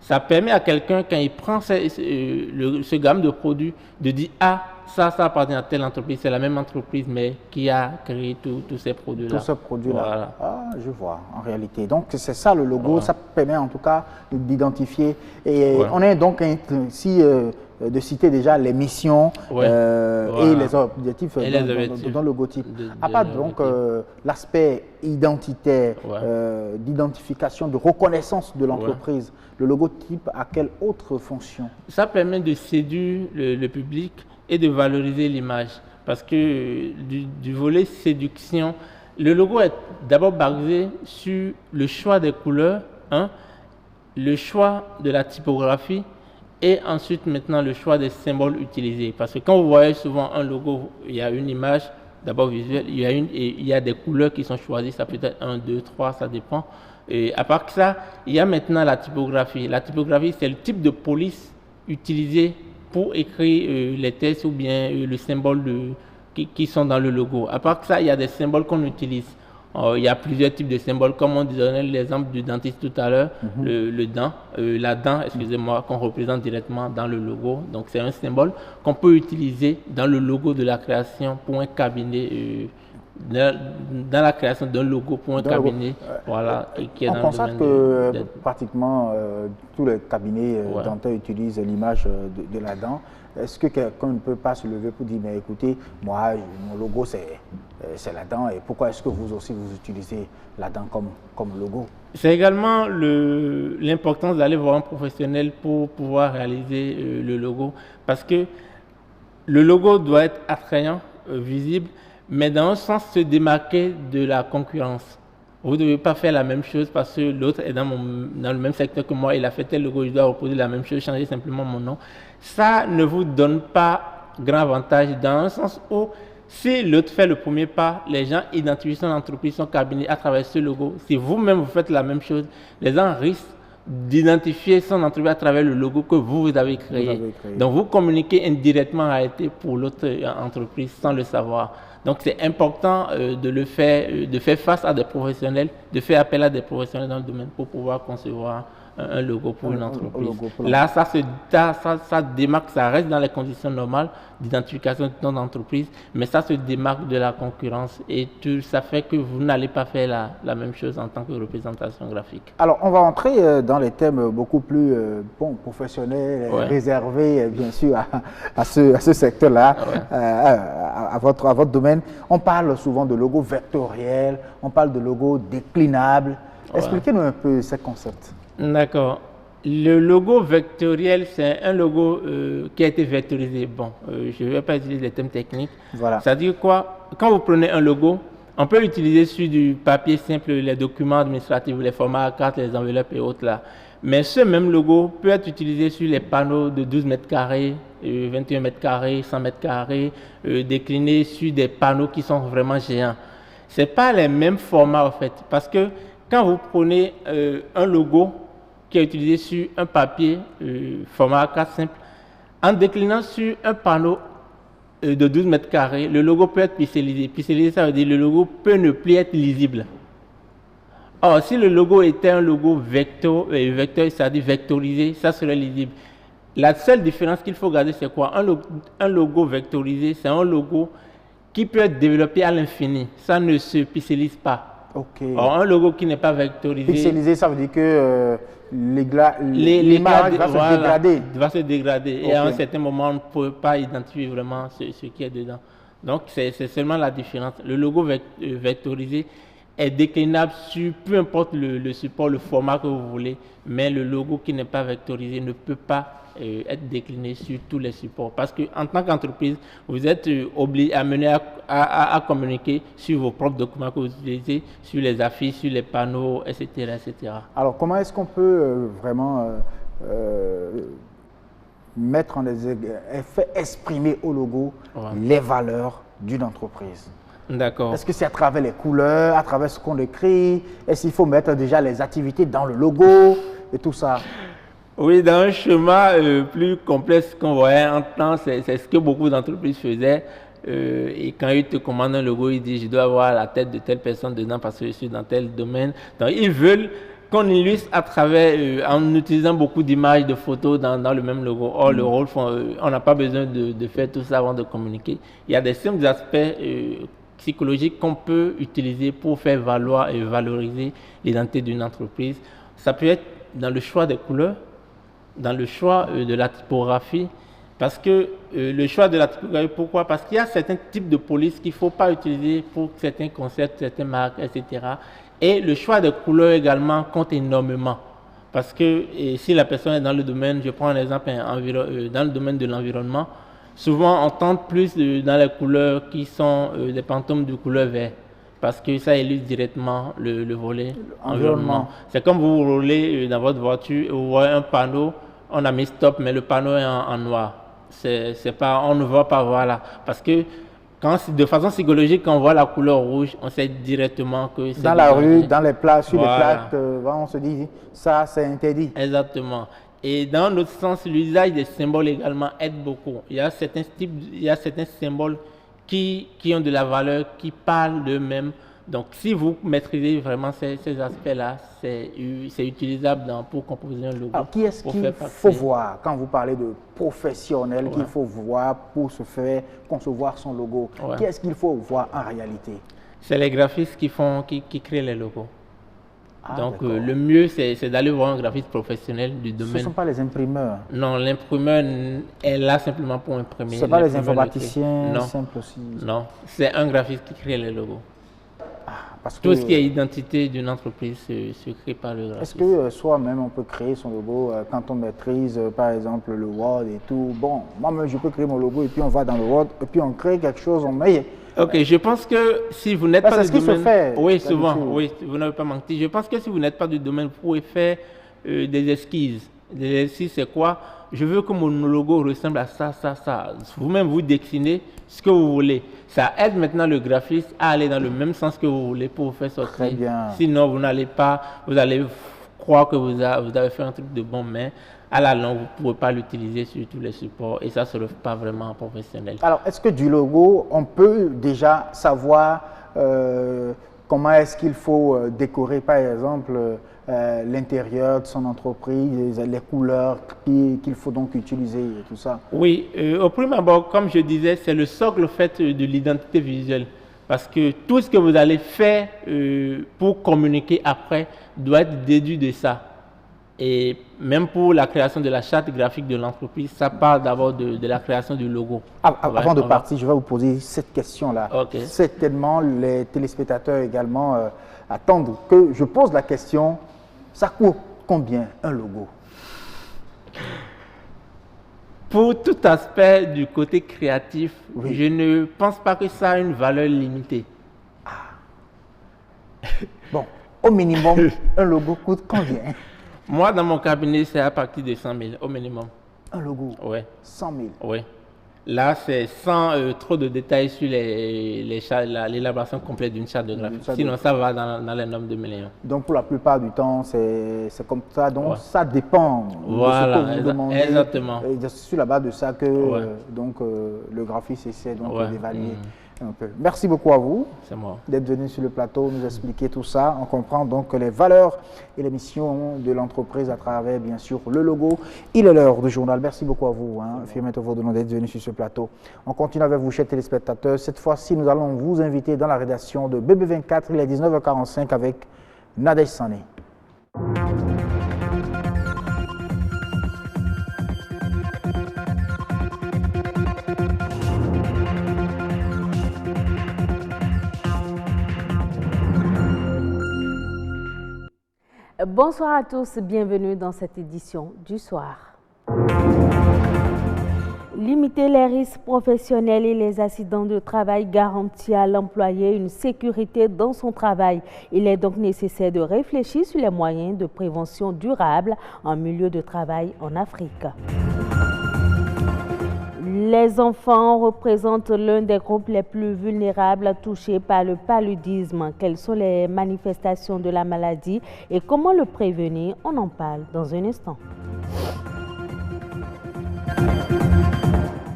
Ça permet à quelqu'un, quand il prend ce gamme de produits, de dire « Ah, ça appartient à telle entreprise, c'est la même entreprise, mais qui a créé tous ces produits-là. » Tous ces produits-là. Voilà. Ah, je vois, en réalité. Donc, c'est ça le logo, voilà. Ça permet en tout cas d'identifier. Et voilà. On est donc ici de citer déjà les missions voilà. Et les objectifs dans le logotype. À part donc l'aspect identitaire, d'identification, de reconnaissance de l'entreprise, le logotype a quelle autre fonction? Ça permet de séduire le public et de valoriser l'image. Parce que du volet séduction, le logo est d'abord basé sur le choix des couleurs, le choix de la typographie et ensuite maintenant le choix des symboles utilisés. Parce que quand vous voyez souvent un logo, il y a une image d'abord visuelle, il y a des couleurs qui sont choisies, ça peut être 1, 2, 3, ça dépend. Et à part ça, il y a maintenant la typographie. La typographie, c'est le type de police utilisé pour écrire les textes ou bien le symbole qui sont dans le logo. À part ça, il y a des symboles qu'on utilise. Il y a plusieurs types de symboles, comme on donnait l'exemple du dentiste tout à l'heure, la dent, excusez-moi, qu'on représente directement dans le logo. Donc c'est un symbole qu'on peut utiliser dans le logo de la création pour un cabinet. Dans la création d'un logo pour un cabinet, voilà, qui est on constate que pratiquement tous les cabinets dentaires utilisent l'image de la dent. Est-ce que quelqu'un ne peut pas se lever pour dire, mais écoutez, moi, mon logo, c'est la dent, et pourquoi est-ce que vous aussi, vous utilisez la dent comme logo? C'est également l'importance d'aller voir un professionnel pour pouvoir réaliser le logo, parce que le logo doit être attrayant, visible, mais dans un sens se démarquer de la concurrence. Vous ne devez pas faire la même chose parce que l'autre est dans le même secteur que moi, il a fait tel logo, je dois reposer la même chose, changer simplement mon nom. Ça ne vous donne pas grand avantage dans un sens où si l'autre fait le premier pas, les gens identifient son entreprise, son cabinet à travers ce logo. Si vous-même vous faites la même chose, les gens risquent d'identifier son entreprise à travers le logo que vous avez créé. Donc vous communiquez indirectement en réalité pour l'autre entreprise sans le savoir. Donc c'est important de faire face à des professionnels, de faire appel à des professionnels dans le domaine pour pouvoir concevoir un logo pour une entreprise. Là, ça démarque, ça reste dans les conditions normales d'identification de ton entreprise, mais ça se démarque de la concurrence et ça fait que vous n'allez pas faire la même chose en tant que représentation graphique. Alors, on va entrer dans les thèmes beaucoup plus professionnels, réservés bien sûr à ce secteur-là, à votre domaine. On parle souvent de logo vectoriel, on parle de logo déclinable. Expliquez-nous un peu ce concept. D'accord. Le logo vectoriel, c'est un logo qui a été vectorisé. Bon, je ne vais pas utiliser les termes techniques. Voilà. C'est-à-dire quoi? Quand vous prenez un logo, on peut l'utiliser sur du papier simple, les documents administratifs, les formats A4, les enveloppes et autres là. Mais ce même logo peut être utilisé sur les panneaux de 12 mètres carrés, 21 mètres carrés, 100 mètres carrés, décliné sur des panneaux qui sont vraiment géants. Ce n'est pas les mêmes formats en fait, parce que quand vous prenez un logo qui est utilisé sur un papier format A4 simple, en déclinant sur un panneau de 12 mètres carrés, le logo peut être pixelisé. Pixelisé, ça veut dire que le logo peut ne plus être lisible. Or, si le logo était un logo vecteur, c'est-à-dire vectorisé, ça serait lisible. La seule différence qu'il faut garder, c'est quoi? Un logo vectorisé, c'est un logo qui peut être développé à l'infini. Ça ne se pixelise pas. Okay. Or, un logo qui n'est pas vectorisé... Pixelisé, ça veut dire que l'image va se dégrader. Va se dégrader. Okay. Et à un certain moment, on ne peut pas identifier vraiment ce qui est dedans. Donc, c'est seulement la différence. Le logo vectorisé est déclinable sur peu importe le support, le format que vous voulez, mais le logo qui n'est pas vectorisé ne peut pas être décliné sur tous les supports. Parce qu'en tant qu'entreprise, vous êtes amené à communiquer sur vos propres documents que vous utilisez, sur les affiches, sur les panneaux, etc. etc. Alors, comment est-ce qu'on peut vraiment mettre en exprimer au logo les valeurs d'une entreprise? D'accord. Est-ce que c'est à travers les couleurs, à travers ce qu'on écrit? Est-ce qu'il faut mettre déjà les activités dans le logo et tout ça? Oui, dans un schéma plus complexe qu'on voyait en temps, c'est ce que beaucoup d'entreprises faisaient. Et quand ils te commandent un logo, ils disent je dois avoir la tête de telle personne dedans parce que je suis dans tel domaine. Donc ils veulent qu'on illustre à travers, en utilisant beaucoup d'images, de photos dans le même logo. Or, le rôle, on n'a pas besoin de faire tout ça avant de communiquer. Il y a des simples aspects psychologiques qu'on peut utiliser pour faire valoir et valoriser l'identité d'une entreprise. Ça peut être dans le choix des couleurs, dans le choix de la typographie. Parce que le choix de la typographie, pourquoi? Parce qu'il y a certains types de police qu'il ne faut pas utiliser pour certains concepts, certaines marques, etc. Et le choix des couleurs également compte énormément. Parce que si la personne est dans le domaine, je prends un exemple, dans le domaine de l'environnement, souvent on tente plus dans les couleurs qui sont des pantômes de couleur vert. Parce que ça illustre directement le volet environnement. C'est comme vous roulez dans votre voiture, vous voyez un panneau, on a mis stop, mais le panneau est en noir. C'est pas, on ne voit pas, voilà. Parce que de façon psychologique, quand on voit la couleur rouge, on sait directement que c'est... Dans la rue, dans les plaques, sur les plaques, on se dit, ça c'est interdit. Exactement. Et dans l'autre sens, l'usage des symboles également aide beaucoup. Il y a certains symboles qui ont de la valeur, qui parlent d'eux-mêmes. Donc, si vous maîtrisez vraiment ces aspects-là, c'est utilisable pour composer un logo. Alors, qui est-ce qu'il faut voir quand vous parlez de professionnel qu'il faut voir pour se faire concevoir son logo? Qui est-ce qu'il faut voir en réalité? C'est les graphistes qui créent les logos. Donc, le mieux, c'est d'aller voir un graphiste professionnel du domaine. Ce ne sont pas les imprimeurs? Non, l'imprimeur est là simplement pour imprimer. Ce ne sont pas les informaticiens simples aussi? Non, c'est un graphiste qui crée les logos. Tout ce qui est identité d'une entreprise se crée par le graphiste. Est-ce que soi-même on peut créer son logo quand on maîtrise par exemple le Word et tout? Bon, moi-même je peux créer mon logo et puis on va dans le Word et puis on crée quelque chose, on met... Ok, je pense que si vous n'êtes pas du domaine... C'est ce qui se fait. Oui, souvent, oui, vous n'avez pas menti. Je pense que si vous n'êtes pas du domaine, vous pouvez faire des esquisses. Des esquisses, c'est quoi? Je veux que mon logo ressemble à ça, ça, ça. Vous-même, vous dessinez ce que vous voulez. Ça aide maintenant le graphiste à aller dans le même sens que vous voulez pour vous faire sortir. Très bien. Sinon, vous n'allez pas, vous allez croire que vous avez fait un truc de bon, mais à la longue, vous ne pourrez pas l'utiliser sur tous les supports et ça ne se retrouve pas vraiment professionnel. Alors, est-ce que du logo, on peut déjà savoir comment est-ce qu'il faut décorer, par exemple, l'intérieur de son entreprise, les couleurs qu'il faut donc utiliser et tout ça? Oui, au premier abord, comme je disais, c'est le socle fait de l'identité visuelle. Parce que tout ce que vous allez faire pour communiquer après doit être déduit de ça. Et même pour la création de la charte graphique de l'entreprise, ça part d'abord de la création du logo. Avant de partir, je vais vous poser cette question-là. Okay. Certainement, les téléspectateurs également attendent que je pose la question. Ça coûte combien un logo? Pour tout aspect du côté créatif, je ne pense pas que ça a une valeur limitée. Bon, au minimum, un logo coûte combien? Moi, dans mon cabinet, c'est à partir de 100 000 au minimum. Un logo? Oui. 100 000? Oui. Là, c'est sans trop de détails sur l'élaboration complète d'une charte de graphisme. Sinon, ça va dans les normes de millions. Donc, pour la plupart du temps, c'est comme ça. Donc, ça dépend de ce que vous demandez. Exactement. Et c'est sur la base de ça que le graphiste essaie d'évaluer un peu. Merci beaucoup à vous d'être venu sur le plateau, nous expliquer tout ça. On comprend donc les valeurs et les missions de l'entreprise à travers, bien sûr, le logo. Il est l'heure du journal. Merci beaucoup à vous, Firmin Tovodounou, d'être venu sur ce plateau. On continue avec vous, chers téléspectateurs. Cette fois-ci, nous allons vous inviter dans la rédaction de BB24. Il est 19h45 avec Nadège Sané. Bonsoir à tous, bienvenue dans cette édition du soir. Limiter les risques professionnels et les accidents de travail garantit à l'employé une sécurité dans son travail. Il est donc nécessaire de réfléchir sur les moyens de prévention durable en milieu de travail en Afrique. Les enfants représentent l'un des groupes les plus vulnérables touchés par le paludisme. Quelles sont les manifestations de la maladie et comment le prévenir? On en parle dans un instant.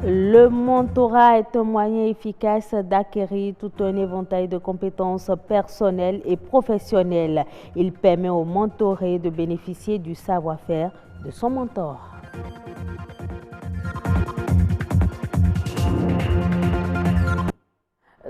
Le mentorat est un moyen efficace d'acquérir tout un éventail de compétences personnelles et professionnelles. Il permet au mentoré de bénéficier du savoir-faire de son mentor.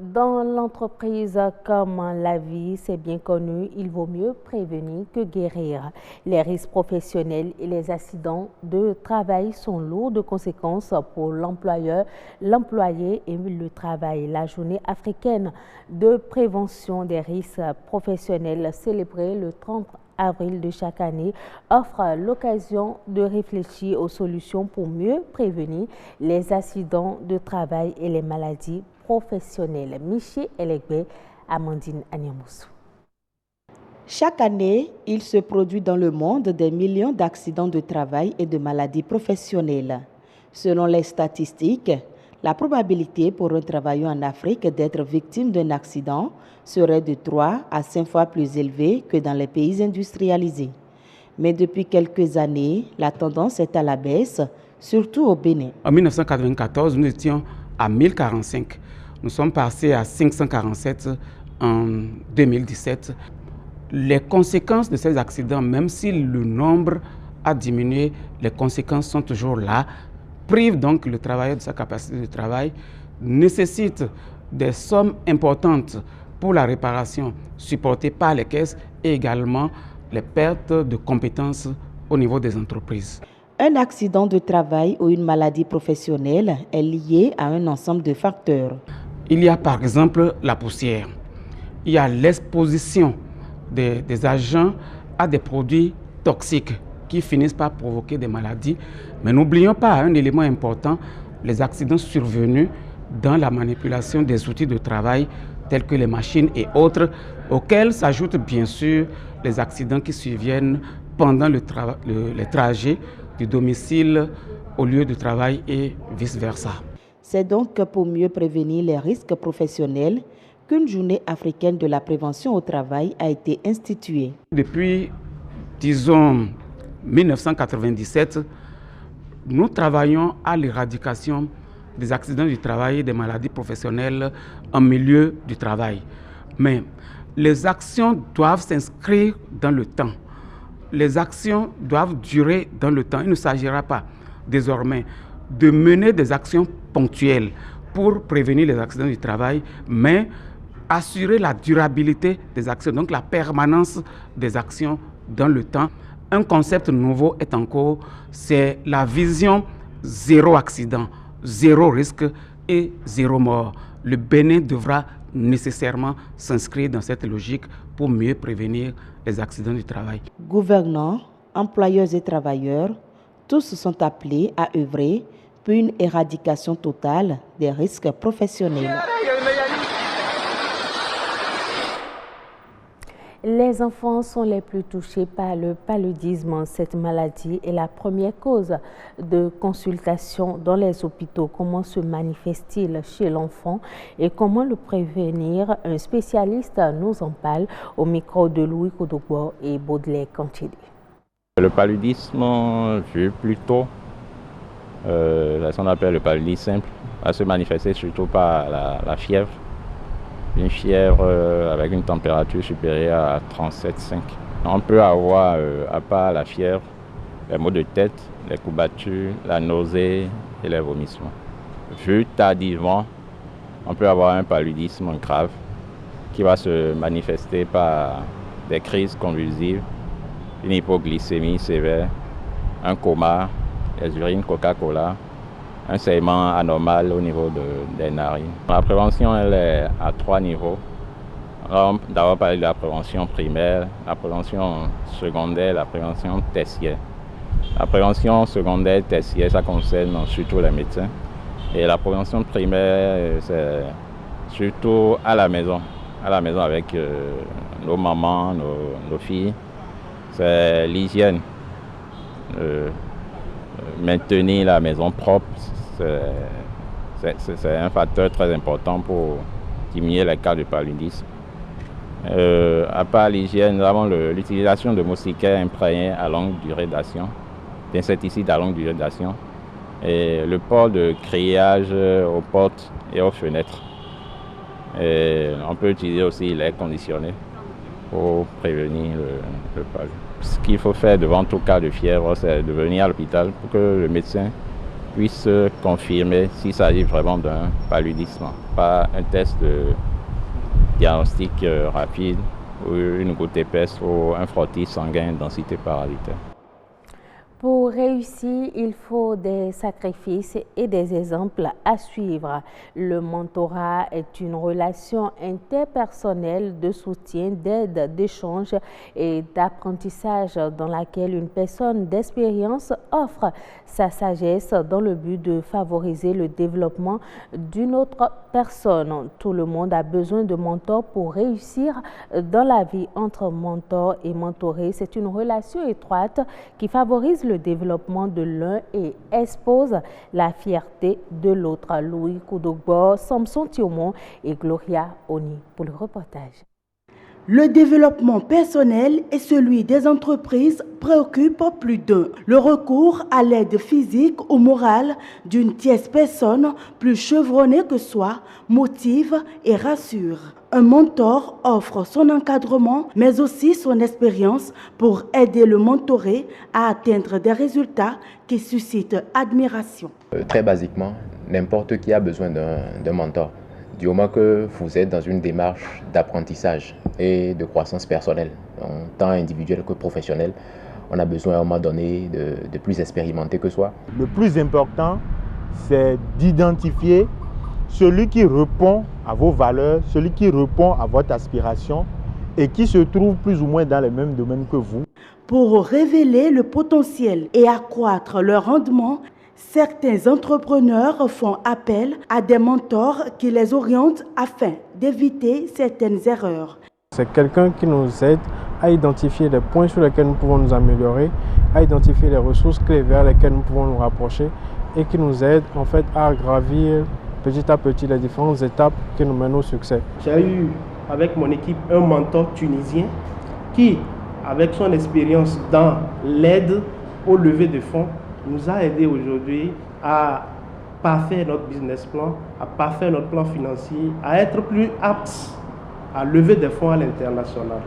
Dans l'entreprise comme la vie, c'est bien connu, il vaut mieux prévenir que guérir. Les risques professionnels et les accidents de travail sont lourds de conséquences pour l'employeur, l'employé et le travail. La journée africaine de prévention des risques professionnels célébrée le 30 avril de chaque année offre l'occasion de réfléchir aux solutions pour mieux prévenir les accidents de travail et les maladies professionnels. Michi Elegbe, Amandine Anyamoussou. Chaque année, il se produit dans le monde des millions d'accidents de travail et de maladies professionnelles. Selon les statistiques, la probabilité pour un travailleur en Afrique d'être victime d'un accident serait de 3 à 5 fois plus élevée que dans les pays industrialisés. Mais depuis quelques années, la tendance est à la baisse, surtout au Bénin. En 1994, nous étions à 1045. Nous sommes passés à 547 en 2017. Les conséquences de ces accidents, même si le nombre a diminué, les conséquences sont toujours là, privent donc le travailleur de sa capacité de travail, nécessitent des sommes importantes pour la réparation supportée par les caisses et également les pertes de compétences au niveau des entreprises. Un accident de travail ou une maladie professionnelle est lié à un ensemble de facteurs. Il y a par exemple la poussière, il y a l'exposition des agents à des produits toxiques qui finissent par provoquer des maladies. Mais n'oublions pas un élément important, les accidents survenus dans la manipulation des outils de travail tels que les machines et autres, auxquels s'ajoutent bien sûr les accidents qui surviennent pendant les trajets du domicile au lieu de travail et vice-versa. C'est donc pour mieux prévenir les risques professionnels qu'une journée africaine de la prévention au travail a été instituée. Depuis, disons, 1997, nous travaillons à l'éradication des accidents du travail et des maladies professionnelles en milieu du travail. Mais les actions doivent s'inscrire dans le temps. Les actions doivent durer dans le temps. Il ne s'agira pas désormais de mener des actions ponctuelles pour prévenir les accidents du travail, mais assurer la durabilité des actions, donc la permanence des actions dans le temps. Un concept nouveau est en cours, c'est la vision zéro accident, zéro risque et zéro mort. Le Bénin devra nécessairement s'inscrire dans cette logique pour mieux prévenir les accidents du travail. Gouvernants, employeurs et travailleurs, tous sont appelés à œuvrer pour une éradication totale des risques professionnels. Les enfants sont les plus touchés par le paludisme. Cette maladie est la première cause de consultation dans les hôpitaux. Comment se manifeste-t-il chez l'enfant et comment le prévenir? Un spécialiste nous en parle au micro de Louis Kodogbo et Baudelaire Kanchidi. Le paludisme, vu plus tôt, ce qu'on appelle le paludisme simple, va se manifester surtout par la fièvre. Une fièvre avec une température supérieure à 37,5. On peut avoir, à part la fièvre, les maux de tête, les courbatures, la nausée et les vomissements. Vu tardivement, on peut avoir un paludisme grave qui va se manifester par des crises convulsives, une hypoglycémie sévère, un coma, les urines Coca-Cola, un saignement anormal au niveau des narines. La prévention, elle est à 3 niveaux. On va d'abord parler de la prévention primaire, la prévention secondaire, la prévention tertiaire. La prévention secondaire, tertiaire, ça concerne surtout les médecins. Et la prévention primaire, c'est surtout à la maison avec nos mamans, nos filles. C'est l'hygiène. Maintenir la maison propre, C'est un facteur très important pour diminuer les cas de paludisme. À part l'hygiène, nous avons l'utilisation de moustiquaires imprégnés à longue durée d'action, d'insecticides à longue durée d'action, et le port de grillage aux portes et aux fenêtres. Et on peut utiliser aussi l'air conditionné pour prévenir le palud. Ce qu'il faut faire devant tout cas de fièvre, c'est de venir à l'hôpital pour que le médecin puisse confirmer s'il s'agit vraiment d'un paludisme, pas un test de diagnostic rapide ou une goutte épaisse ou un frottis sanguin densité parasitaire. Pour réussir, il faut des sacrifices et des exemples à suivre. Le mentorat est une relation interpersonnelle de soutien, d'aide, d'échange et d'apprentissage dans laquelle une personne d'expérience offre sa sagesse dans le but de favoriser le développement d'une autre personne. Tout le monde a besoin de mentors pour réussir dans la vie. Entre mentor et mentoré, c'est une relation étroite qui favorise le développement de l'un et expose la fierté de l'autre. Louis Koudogbo, Samson Thiomon et Gloria Oni pour le reportage. Le développement personnel et celui des entreprises préoccupent plus d'un. Le recours à l'aide physique ou morale d'une tierce personne plus chevronnée que soi motive et rassure. Un mentor offre son encadrement, mais aussi son expérience pour aider le mentoré à atteindre des résultats qui suscitent admiration. Très basiquement, n'importe qui a besoin d'un mentor. Du moment que vous êtes dans une démarche d'apprentissage et de croissance personnelle, tant individuelle que professionnelle, on a besoin à un moment donné de plus expérimenté que soi. Le plus important, c'est d'identifier celui qui répond à vos valeurs, celui qui répond à votre aspiration et qui se trouve plus ou moins dans les mêmes domaines que vous. Pour révéler le potentiel et accroître le rendement, certains entrepreneurs font appel à des mentors qui les orientent afin d'éviter certaines erreurs. C'est quelqu'un qui nous aide à identifier les points sur lesquels nous pouvons nous améliorer, à identifier les ressources clés vers lesquelles nous pouvons nous rapprocher et qui nous aide en fait à gravir petit à petit les différentes étapes qui nous mènent au succès. J'ai eu avec mon équipe un mentor tunisien qui, avec son expérience dans l'aide au levée de fonds, nous a aidé aujourd'hui à parfaire notre business plan, à parfaire notre plan financier, à être plus aptes à lever des fonds à l'international.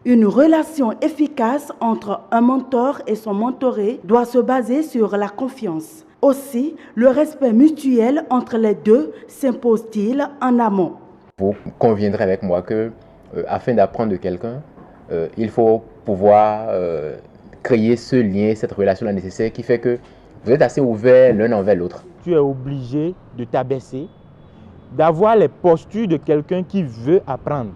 Une relation efficace entre un mentor et son mentoré doit se baser sur la confiance. Aussi, le respect mutuel entre les deux s'impose-t-il en amont. Vous conviendrez avec moi que, afin d'apprendre de quelqu'un, il faut pouvoir créer ce lien, cette relation nécessaire qui fait que vous êtes assez ouverts l'un envers l'autre. Tu es obligé de t'abaisser, d'avoir les postures de quelqu'un qui veut apprendre.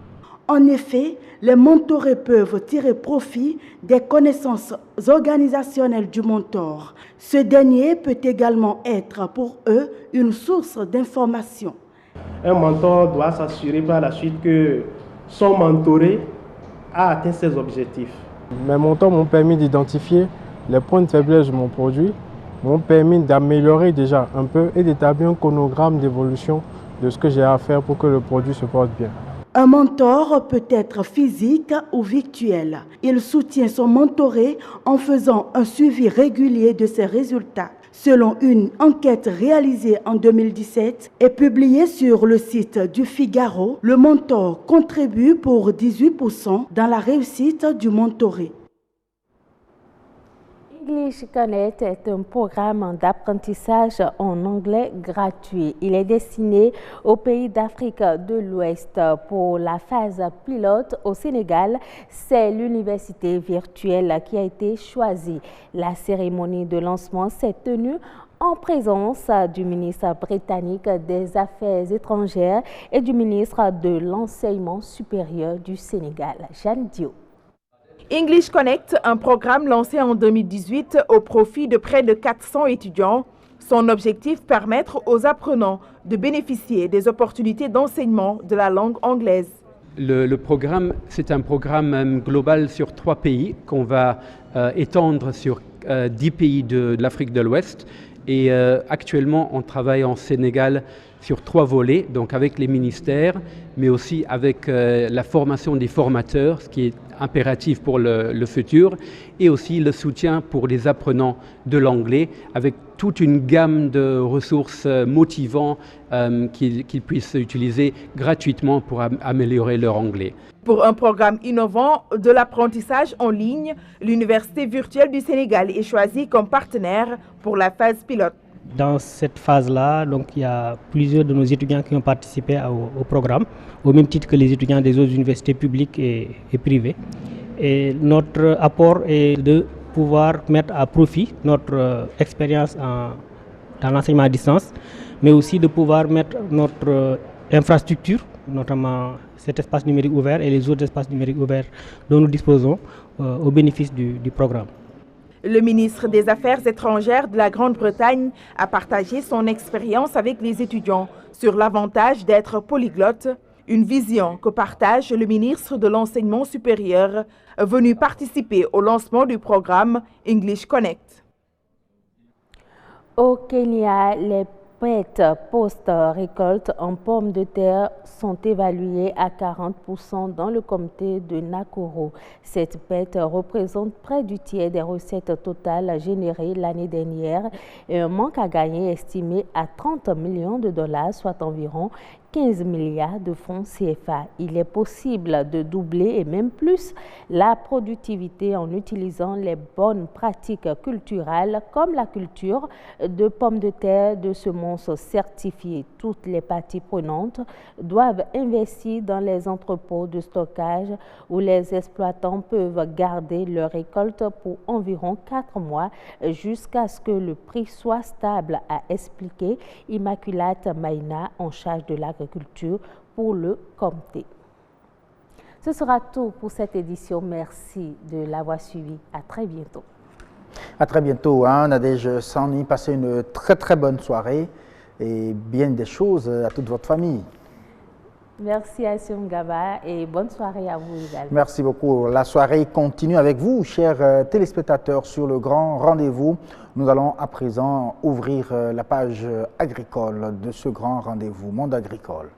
En effet, les mentorés peuvent tirer profit des connaissances organisationnelles du mentor. Ce dernier peut également être pour eux une source d'information. Un mentor doit s'assurer par la suite que son mentoré a atteint ses objectifs. Mes mentors m'ont permis d'identifier les points de faiblesse de mon produit, m'ont permis d'améliorer déjà un peu et d'établir un chronogramme d'évolution de ce que j'ai à faire pour que le produit se porte bien. Un mentor peut être physique ou virtuel. Il soutient son mentoré en faisant un suivi régulier de ses résultats. Selon une enquête réalisée en 2017 et publiée sur le site du Figaro, le mentor contribue pour 18% dans la réussite du mentoré. English Connect est un programme d'apprentissage en anglais gratuit. Il est destiné aux pays d'Afrique de l'Ouest. Pour la phase pilote au Sénégal, c'est l'université virtuelle qui a été choisie. La cérémonie de lancement s'est tenue en présence du ministre britannique des Affaires étrangères et du ministre de l'Enseignement supérieur du Sénégal, Jeanne Dio. English Connect, un programme lancé en 2018 au profit de près de 400 étudiants. Son objectif, permettre aux apprenants de bénéficier des opportunités d'enseignement de la langue anglaise. Le programme, c'est un programme global sur 3 pays qu'on va étendre sur 10 pays de l'Afrique de l'Ouest. Et actuellement, on travaille en Sénégal sur 3 volets, donc avec les ministères, mais aussi avec la formation des formateurs, ce qui est impératif pour le futur, et aussi le soutien pour les apprenants de l'anglais, avec toute une gamme de ressources motivantes qu'ils puissent utiliser gratuitement pour améliorer leur anglais. Pour un programme innovant de l'apprentissage en ligne, l'Université virtuelle du Sénégal est choisie comme partenaire pour la phase pilote. Dans cette phase-là, donc, il y a plusieurs de nos étudiants qui ont participé au programme, au même titre que les étudiants des autres universités publiques et privées. Et notre apport est de pouvoir mettre à profit notre expérience dans l'enseignement à distance, mais aussi de pouvoir mettre notre infrastructure, notamment cet espace numérique ouvert et les autres espaces numériques ouverts dont nous disposons au bénéfice du programme. Le ministre des Affaires étrangères de la Grande-Bretagne a partagé son expérience avec les étudiants sur l'avantage d'être polyglotte, une vision que partage le ministre de l'Enseignement supérieur venu participer au lancement du programme English Connect. Au Kenya, les pertes post-récolte en pommes de terre sont évaluées à 40% dans le comté de Nakuru. Cette perte représente près du tiers des recettes totales générées l'année dernière et un manque à gagner estimé à 30 millions de dollars, soit environ 15 milliards de francs CFA. Il est possible de doubler et même plus la productivité en utilisant les bonnes pratiques culturelles comme la culture de pommes de terre de semences certifiées. Toutes les parties prenantes doivent investir dans les entrepôts de stockage où les exploitants peuvent garder leur récolte pour environ 4 mois jusqu'à ce que le prix soit stable, a expliqué Immaculate Maïna en charge de l'agriculture pour le comté. Ce sera tout pour cette édition. Merci de l'avoir suivi. À très bientôt. À très bientôt, Nadège Sani. Passez une très bonne soirée et bien des choses à toute votre famille. Merci à Gaba et bonne soirée à vous également. Merci beaucoup. La soirée continue avec vous, chers téléspectateurs, sur le grand rendez-vous. Nous allons à présent ouvrir la page agricole de ce grand rendez-vous, Monde agricole.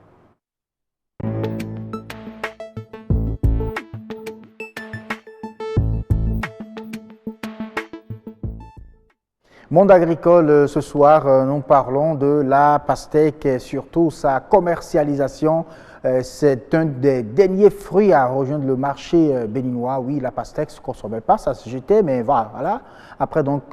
Monde agricole, ce soir, nous parlons de la pastèque et surtout sa commercialisation. C'est un des derniers fruits à rejoindre le marché béninois. Oui, la pastèque ne se consommait pas, ça se jetait, mais voilà. Après donc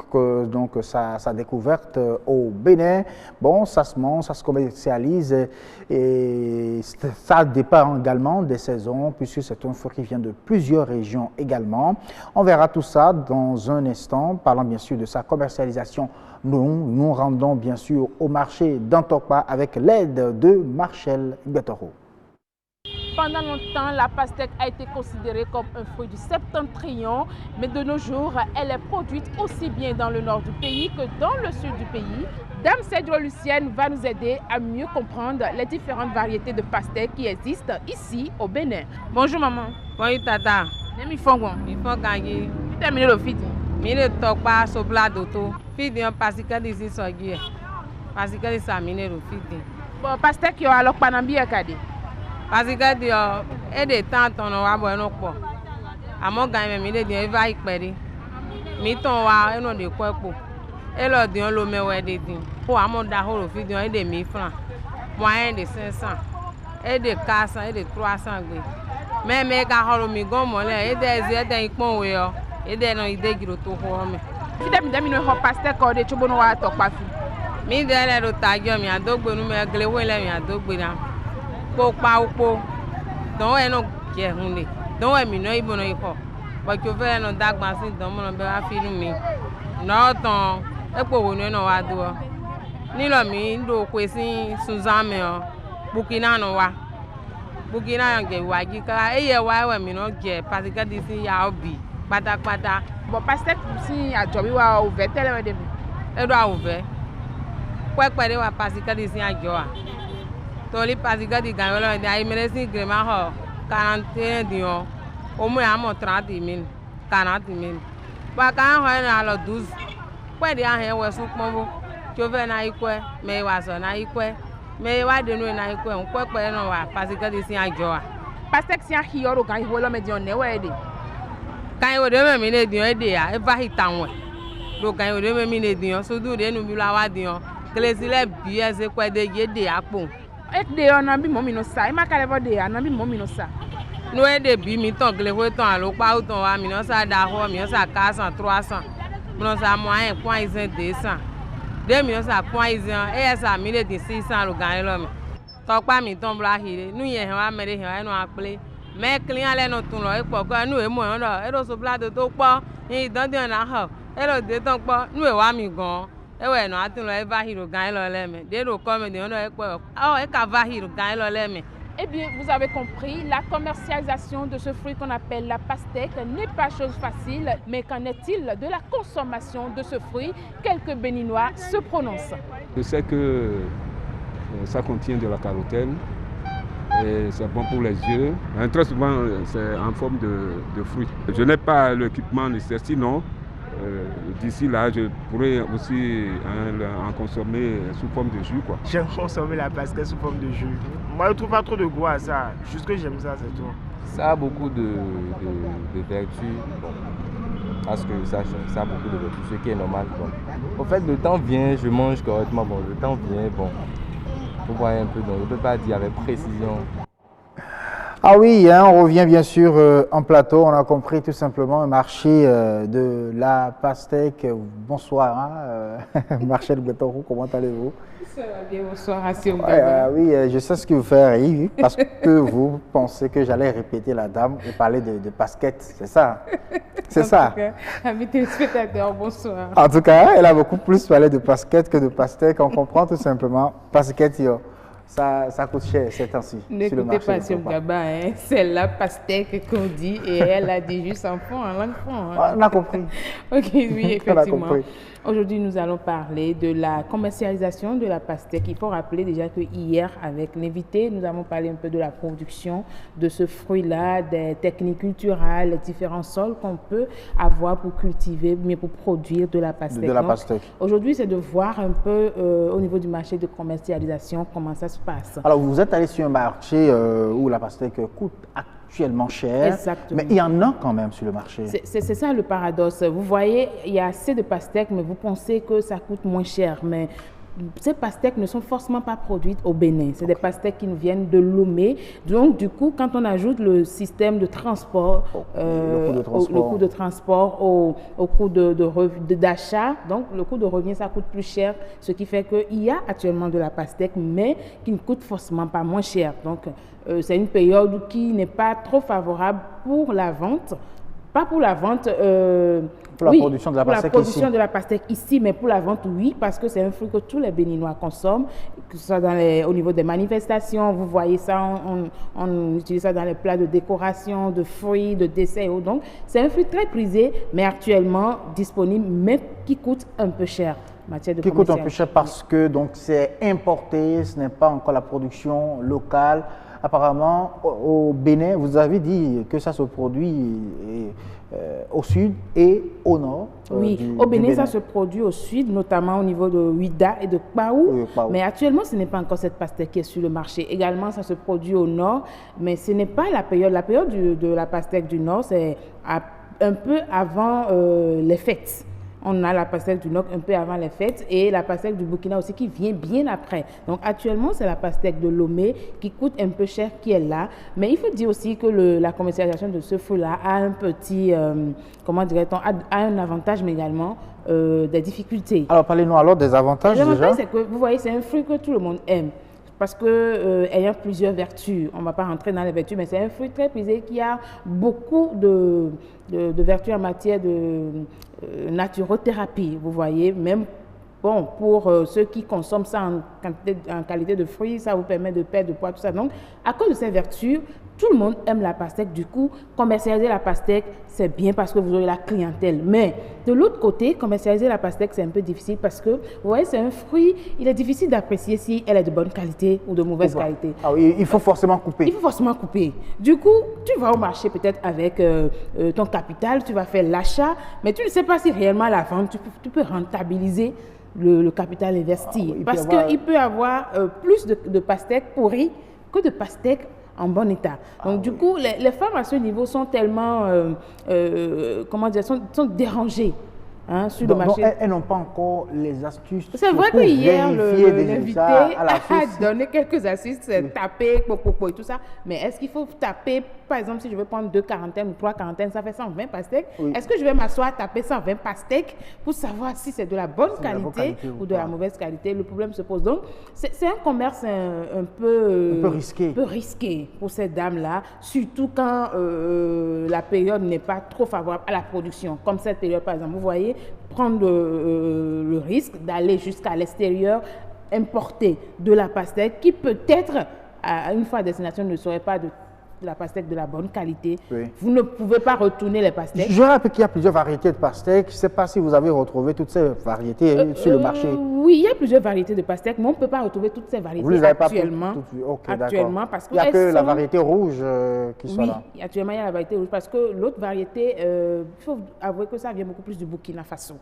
sa découverte au Bénin, bon, ça se mange, ça se commercialise et ça dépend également des saisons puisque c'est un fruit qui vient de plusieurs régions également. On verra tout ça dans un instant, parlant bien sûr de sa commercialisation. Nous rendons bien sûr au marché d'Antokpa avec l'aide de Marcel Gatoro. Pendant longtemps, la pastèque a été considérée comme un fruit du septentrion, mais de nos jours, elle est produite aussi bien dans le nord du pays que dans le sud du pays. Dame Cédro-Lucienne va nous aider à mieux comprendre les différentes variétés de pastèques qui existent ici au Bénin. Bonjour maman. Bonjour tata. Il faut gagner. Terminer le fit. Mine tokpa sopla doto. Fit un pasika d'ici sogie. Pasika de samine le fit. Bon pastèque yo alors panambi akade. Parce que et des temps on va boire nos quoi. À mon gagne mais il va y périr. Mi ton wa eno de quoi pour. Et le dion le me ouais des din. Pour à mon daho le fit et des 1000 francs. Moyen de 500 et de 400 et de 300 gbe. Mais ka holo mi gon mo le et des ipon we yo. Et des no ide giro to ho me. Fi dem no ho pasteur ko de chubo no wa to pa fi. Mi de le ro tagyo mi adogbe nu me gle we le mi adogbe na. Pa upo don e no je hunle don e mi no ibo no iko but you feel no dagba sin don mo no be wa fi nu mi no ton e po wo no wa do ni lo mi ndo kwesi Suzame o Burkina no wa Burkina je wa ji ka e ye wa we mi no je pasika di sin ya obi pátápátá bo pastèque si ajo bi wa o ve tele we de e do a o ve pepe de wa pasika di sin ajo a Toli pasika di ganolo de ay meresi grema ho 41 dion au moins à 30 000 40 000 ba kan ho na lo 12 pwe di a he we su pon bo tu veux na ikwe mais wazo na ikwe mais wa de no na ikwe on kwekwe no wa parce que disi ajo pastèque si a hioro kan iholo me di on ne we de kan wo de me mi ne di on de ya e va hitanwe do kan wo de me mi ne di on so du de nu bi la wa di on klesi le bi e se kwe de ye de apo e de ona bi mo mi no sa e ma kale vo de ana bi mo mi no sa no e de bi mi ton kle ho ton alo pa o ton wa mi no sa da ho mi no sa 400 300 mi no sa moyen point 200 de mi no sa point 1 e sa mi le di 600 lo gan lo mi to pa mi ton bra hire nu ye he wa mere he wa no aple me client le no tun lo e po ko nu e mo yon do e do so bla to po ni dan de na ho e do de ton po nu e wa mi gan e we no atun lo e va hiro gan lo le me de do ko me de no e po e ka va hiro gan lo le me. Eh bien, vous avez compris, la commercialisation de ce fruit qu'on appelle la pastèque n'est pas chose facile, mais qu'en est-il de la consommation de ce fruit? Quelques Béninois se prononcent. Je sais que ça contient de la carotène et c'est bon pour les yeux. Mais très souvent, c'est en forme de fruit. Je n'ai pas l'équipement nécessaire, sinon d'ici là, je pourrais aussi en consommer sous forme de jus. J'aime consommer la pastèque sous forme de jus. Moi, je ne trouve pas trop de goût à ça. Juste que j'aime ça, c'est tout. Ça a beaucoup de vertus. Parce que ça a beaucoup de vertus, ce qui est normal. Au fait, le temps vient, je mange correctement. Bon, le temps vient, bon. Il faut voir un peu, donc je ne peux pas dire avec précision. Ah oui, hein, on revient bien sûr en plateau. On a compris tout simplement un marché de la pastèque. Bonsoir, hein, Marcel Guetoro, comment allez-vous? Ça va bien, bonsoir, Assim. Oui, je sais ce qui vous fait rire, parce que vous pensez que j'allais répéter la dame et parler de pastèque, c'est ça? C'est ça? Amis téléspectateurs, bonsoir. En tout cas, elle a beaucoup plus parlé de pastèque que de pastèque. On comprend tout simplement. Pastèque, ça coûte cher ces temps-ci. N'écoutez pas Assim Gaba, hein. C'est la pastèque qu'on dit et elle a dit juste en fond, en langue fond. Hein. On a compris. Ok, oui, effectivement. Aujourd'hui, nous allons parler de la commercialisation de la pastèque. Il faut rappeler déjà que hier, avec l'invité, nous avons parlé un peu de la production de ce fruit-là, des techniques culturelles, les différents sols qu'on peut avoir pour cultiver, mais pour produire de la pastèque. Aujourd'hui, c'est de voir un peu au niveau du marché de commercialisation comment ça se passe. Alors, vous êtes allé sur un marché où la pastèque coûte actuellement cher, mais il y en a quand même sur le marché. C'est ça le paradoxe. Vous voyez, il y a assez de pastèques, mais vous pensez que ça coûte moins cher. Mais ces pastèques ne sont forcément pas produites au Bénin. C'est des pastèques qui nous viennent de Lomé. Donc, du coup, quand on ajoute le système de transport, le coût de transport au coût d'achat, donc le coût de revient, ça coûte plus cher. Ce qui fait qu'il y a actuellement de la pastèque, mais qui ne coûte forcément pas moins cher. Donc, c'est une période qui n'est pas trop favorable pour la vente. Pas pour la vente, pour la production de la pastèque ici. Pour la production de la pastèque ici, mais pour la vente, oui, parce que c'est un fruit que tous les Béninois consomment, que ce soit au niveau des manifestations, vous voyez ça, on utilise ça dans les plats de décoration, de fruits, de desserts. Donc, c'est un fruit très prisé, mais actuellement disponible, mais qui coûte un peu cher. Qui coûte un peu cher parce que c'est importé, ce n'est pas encore la production locale. Apparemment, au Bénin, vous avez dit que ça se produit au sud et au nord. Oui, au Bénin, ça se produit au sud, notamment au niveau de Ouida et de Kpaou. Mais actuellement, ce n'est pas encore cette pastèque qui est sur le marché. Également, ça se produit au nord, mais ce n'est pas la période. La période de la pastèque du nord, c'est un peu avant les fêtes. On a la pastèque du Nord un peu avant les fêtes et la pastèque du Burkina aussi qui vient bien après. Donc actuellement, c'est la pastèque de Lomé qui coûte un peu cher qui est là. Mais il faut dire aussi que la commercialisation de ce fruit-là a un petit, comment dirait-on, a un avantage mais également des difficultés. Alors parlez-nous alors des avantages déjà. L'avantage, c'est que vous voyez, c'est un fruit que tout le monde aime. Parce que ayant plusieurs vertus, on ne va pas rentrer dans les vertus, mais c'est un fruit très prisé qui a beaucoup de vertus en matière de naturothérapie, vous voyez, même bon, pour ceux qui consomment ça en qualité de fruits, ça vous permet de perdre de poids, tout ça. Donc, à cause de ces vertus, tout le monde aime la pastèque. Du coup, commercialiser la pastèque, c'est bien parce que vous aurez la clientèle. Mais de l'autre côté, commercialiser la pastèque, c'est un peu difficile parce que, vous voyez, c'est un fruit, il est difficile d'apprécier si elle est de bonne qualité ou de mauvaise qualité. Ah oui, il faut forcément couper. Il faut forcément couper. Du coup, tu vas au marché peut-être avec ton capital, tu vas faire l'achat, mais tu ne sais pas si réellement à la vente, tu peux rentabiliser le capital investi. Parce qu'il peut y avoir plus de pastèques pourries que de pastèques en bon état. Donc, du coup, les femmes à ce niveau sont tellement, comment dire, sont dérangées. Hein, sur le marché. Elles n'ont pas encore les astuces. C'est vrai que hier, l'invité a donné quelques astuces, taper, et tout ça. Mais est-ce qu'il faut taper, par exemple, si je veux prendre 2 quarantaines ou 3 quarantaines, ça fait 120 pastèques. Oui. Est-ce que je vais m'asseoir, taper 120 pastèques pour savoir si c'est de la bonne qualité ou de la mauvaise qualité? Le problème se pose. Donc, c'est un commerce un peu risqué pour cette dame-là, surtout quand la période n'est pas trop favorable à la production. Comme cette période, par exemple, vous voyez, prendre le risque d'aller jusqu'à l'extérieur, importer de la pastèque qui peut-être, une fois à destination, ne serait pas de la pastèque de la bonne qualité. Oui. Vous ne pouvez pas retourner les pastèques. Je rappelle qu'il y a plusieurs variétés de pastèques. Je ne sais pas si vous avez retrouvé toutes ces variétés sur le marché. Oui, il y a plusieurs variétés de pastèques, mais on ne peut pas retrouver toutes ces variétés actuellement. Actuellement, parce que il n'y a que la variété rouge qui soit là. Oui, actuellement, il y a la variété rouge parce que l'autre variété, il faut avouer que ça vient beaucoup plus du Burkina Faso.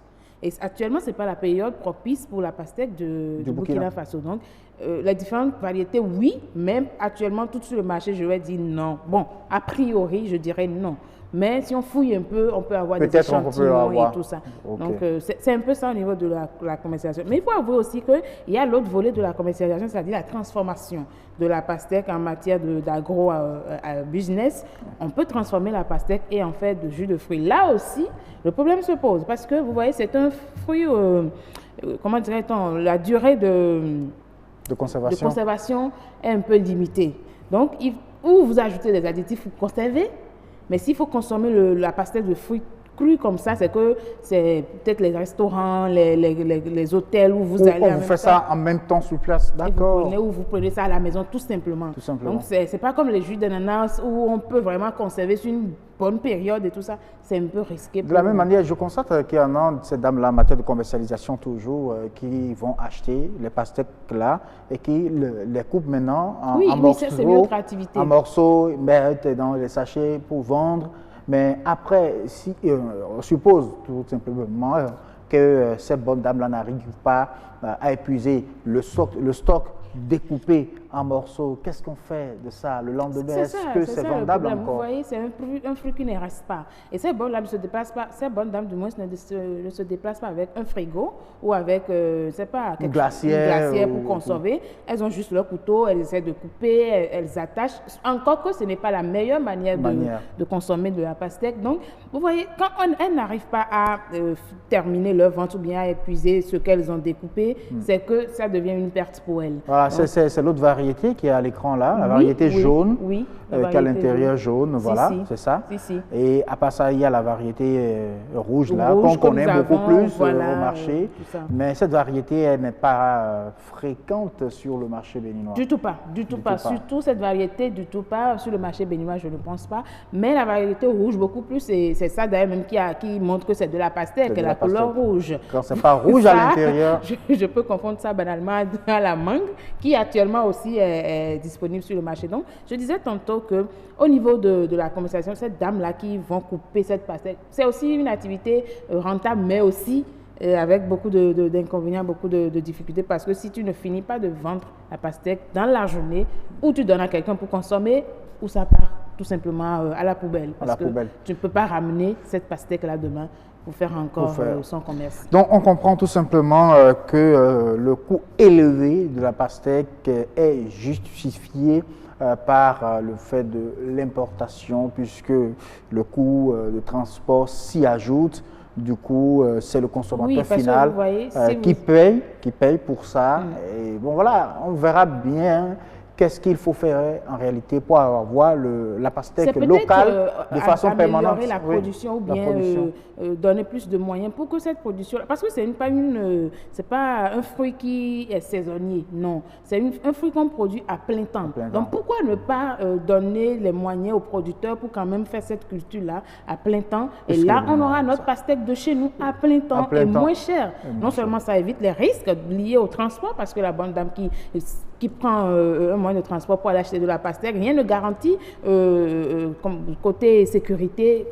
Et actuellement, ce n'est pas la période propice pour la pastèque du Burkina Faso. Donc, les différentes variétés, oui, même actuellement, tout sur le marché, je vais dire non. Bon, a priori, je dirais non. Mais si on fouille un peu, on peut avoir des échantillons et tout ça. Okay. Donc, c'est un peu ça au niveau de la commercialisation. Mais il faut avouer aussi qu'il y a l'autre volet de la commercialisation, c'est-à-dire la transformation de la pastèque en matière d'agro-business. On peut transformer la pastèque et en faire de jus de fruits. Là aussi, le problème se pose parce que, vous voyez, c'est un fruit, comment dirait-on, la durée de conservation est un peu limitée. Donc, ou vous ajoutez des additifs pour conserver. Mais s'il faut consommer la pastèque de fruits crus comme ça, c'est que c'est peut-être les restaurants, les hôtels où vous allez. On vous fait ça en même temps sur place, d'accord. Vous prenez ça à la maison, tout simplement. Donc, c'est pas comme les jus d'ananas où on peut vraiment conserver sur une bonne période et tout ça. C'est un peu risqué. De la même manière, je constate qu'il y en a ces dames-là en matière de commercialisation toujours qui vont acheter les pastèques là et qui les coupent maintenant en morceaux. C'est une autre activité. En morceaux, mettent dans les sachets pour vendre. Mais après, si, on suppose tout simplement que ces bonnes dames-là n'arrivent pas à épuiser le stock découpé en morceaux. Qu'est-ce qu'on fait de ça le lendemain? Est-ce que c'est vendable encore? Vous voyez, c'est un fruit qui ne reste pas. Et ces bonnes dames ne se déplacent pas. Ces bonnes dames, du moins, ne se déplacent pas avec un frigo ou avec, c'est pas une glacière pour conserver. Elles ont juste leur couteau, elles essaient de couper, elles attachent. Encore que ce n'est pas la meilleure manière de consommer de la pastèque. Donc, vous voyez, quand elles n'arrivent pas à terminer leur vente ou bien à épuiser ce qu'elles ont découpé, c'est que ça devient une perte pour elles. Voilà, c'est l'autre variété qui est à l'écran là, la variété jaune, qui a à l'intérieur jaune, voilà, c'est ça. Et à part ça, il y a la variété rouge là, qu'on connaît beaucoup plus au marché. Mais cette variété, elle n'est pas fréquente sur le marché béninois. Du tout pas, du tout pas. Surtout cette variété, du tout pas sur le marché béninois, je ne pense pas. Mais la variété rouge, beaucoup plus, c'est ça d'ailleurs même qui montre que c'est de la pastèque, la couleur rouge. Quand c'est pas rouge à l'intérieur. Je peux confondre ça banalement à la mangue, qui actuellement aussi est disponible sur le marché. Donc, je disais tantôt qu'au niveau de la commercialisation, cette dame-là qui vont couper cette pastèque, c'est aussi une activité rentable, mais aussi avec beaucoup d'inconvénients, beaucoup de difficultés, parce que si tu ne finis pas de vendre la pastèque dans la journée, ou tu donnes à quelqu'un pour consommer, ou ça part tout simplement à la poubelle. Parce que tu ne peux pas ramener cette pastèque-là demain pour faire encore son commerce. Donc, on comprend tout simplement que le coût élevé de la pastèque est justifié par le fait de l'importation, puisque le coût de transport s'y ajoute. Du coup, c'est le consommateur final qui paye pour ça. Et bon, voilà, on verra bien qu'est-ce qu'il faut faire en réalité pour avoir la pastèque locale de façon permanente? Améliorer la production ou bien donner plus de moyens pour que cette production, parce que c'est pas un fruit qui est saisonnier, non, c'est un fruit qu'on produit à plein temps. Donc pourquoi ne pas donner les moyens aux producteurs pour quand même faire cette culture-là à plein temps? Et là, on aura notre pastèque de chez nous à plein temps et moins cher. Non seulement ça évite les risques liés au transport, parce que la bonne dame qui prend un moyen de transport pour aller acheter de la pastèque, rien ne garantit, comme côté sécurité,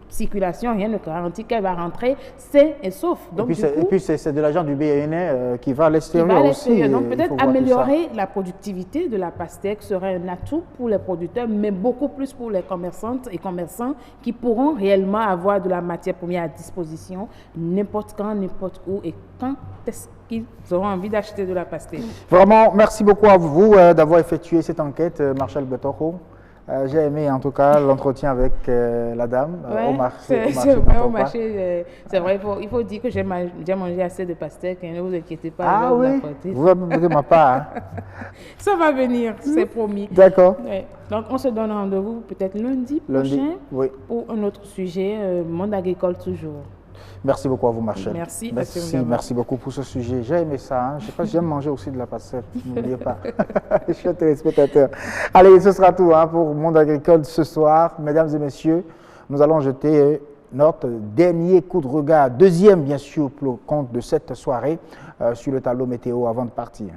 circulation, rien ne garantit qu'elle va rentrer sain et sauf. Donc, et puis c'est de l'argent du BNR qui va à l'extérieur aussi. Donc peut-être améliorer la productivité de la pastèque serait un atout pour les producteurs, mais beaucoup plus pour les commerçantes et commerçants qui pourront réellement avoir de la matière première à disposition n'importe quand, n'importe où et quand est-ce qu'ils auront envie d'acheter de la pastèque. Vraiment, merci beaucoup à vous d'avoir effectué cette enquête, Marshall Betoro. J'ai aimé en tout cas l'entretien avec la dame au marché. C'est vrai, il faut dire que j'ai mangé assez de pastèques, ne vous inquiétez pas. Ah oui, vous ne ma pas. Hein. Ça va venir, c'est promis. D'accord. Ouais. Donc on se donne rendez-vous peut-être lundi prochain pour un autre sujet, monde agricole toujours. Merci beaucoup à vous, Marshall. Merci. Merci beaucoup pour ce sujet. J'ai aimé ça. Hein. Je sais pas si j'aime manger aussi de la pastèque. N'oubliez pas. Chers téléspectateurs. Allez, ce sera tout pour Monde agricole ce soir. Mesdames et messieurs, nous allons jeter notre dernier coup de regard, deuxième bien sûr, pour le compte de cette soirée, sur le tableau météo avant de partir.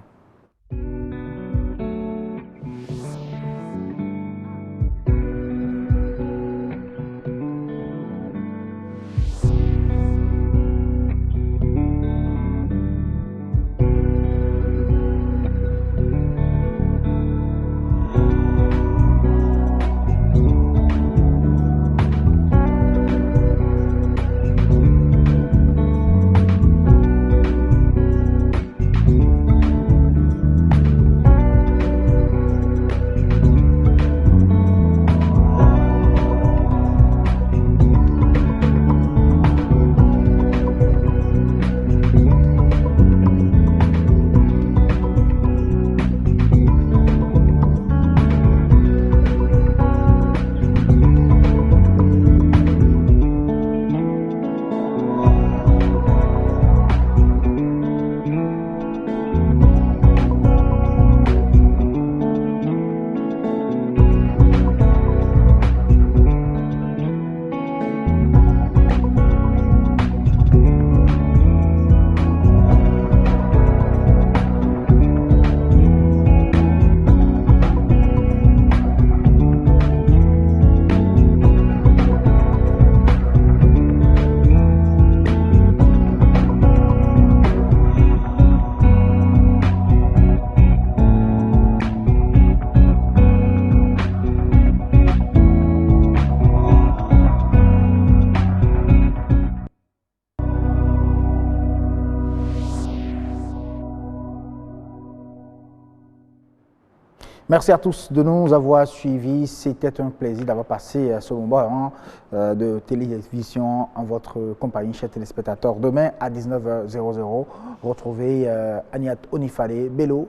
Merci à tous de nous avoir suivis. C'était un plaisir d'avoir passé ce moment de télévision en votre compagnie, chers téléspectateurs. Demain à 19h00, retrouvez Agnat Onifale Bello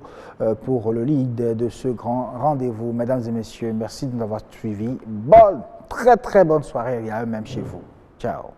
pour le lead de ce grand rendez-vous. Mesdames et messieurs, merci de nous avoir suivis. Très bonne soirée et à eux-mêmes chez vous. Ciao.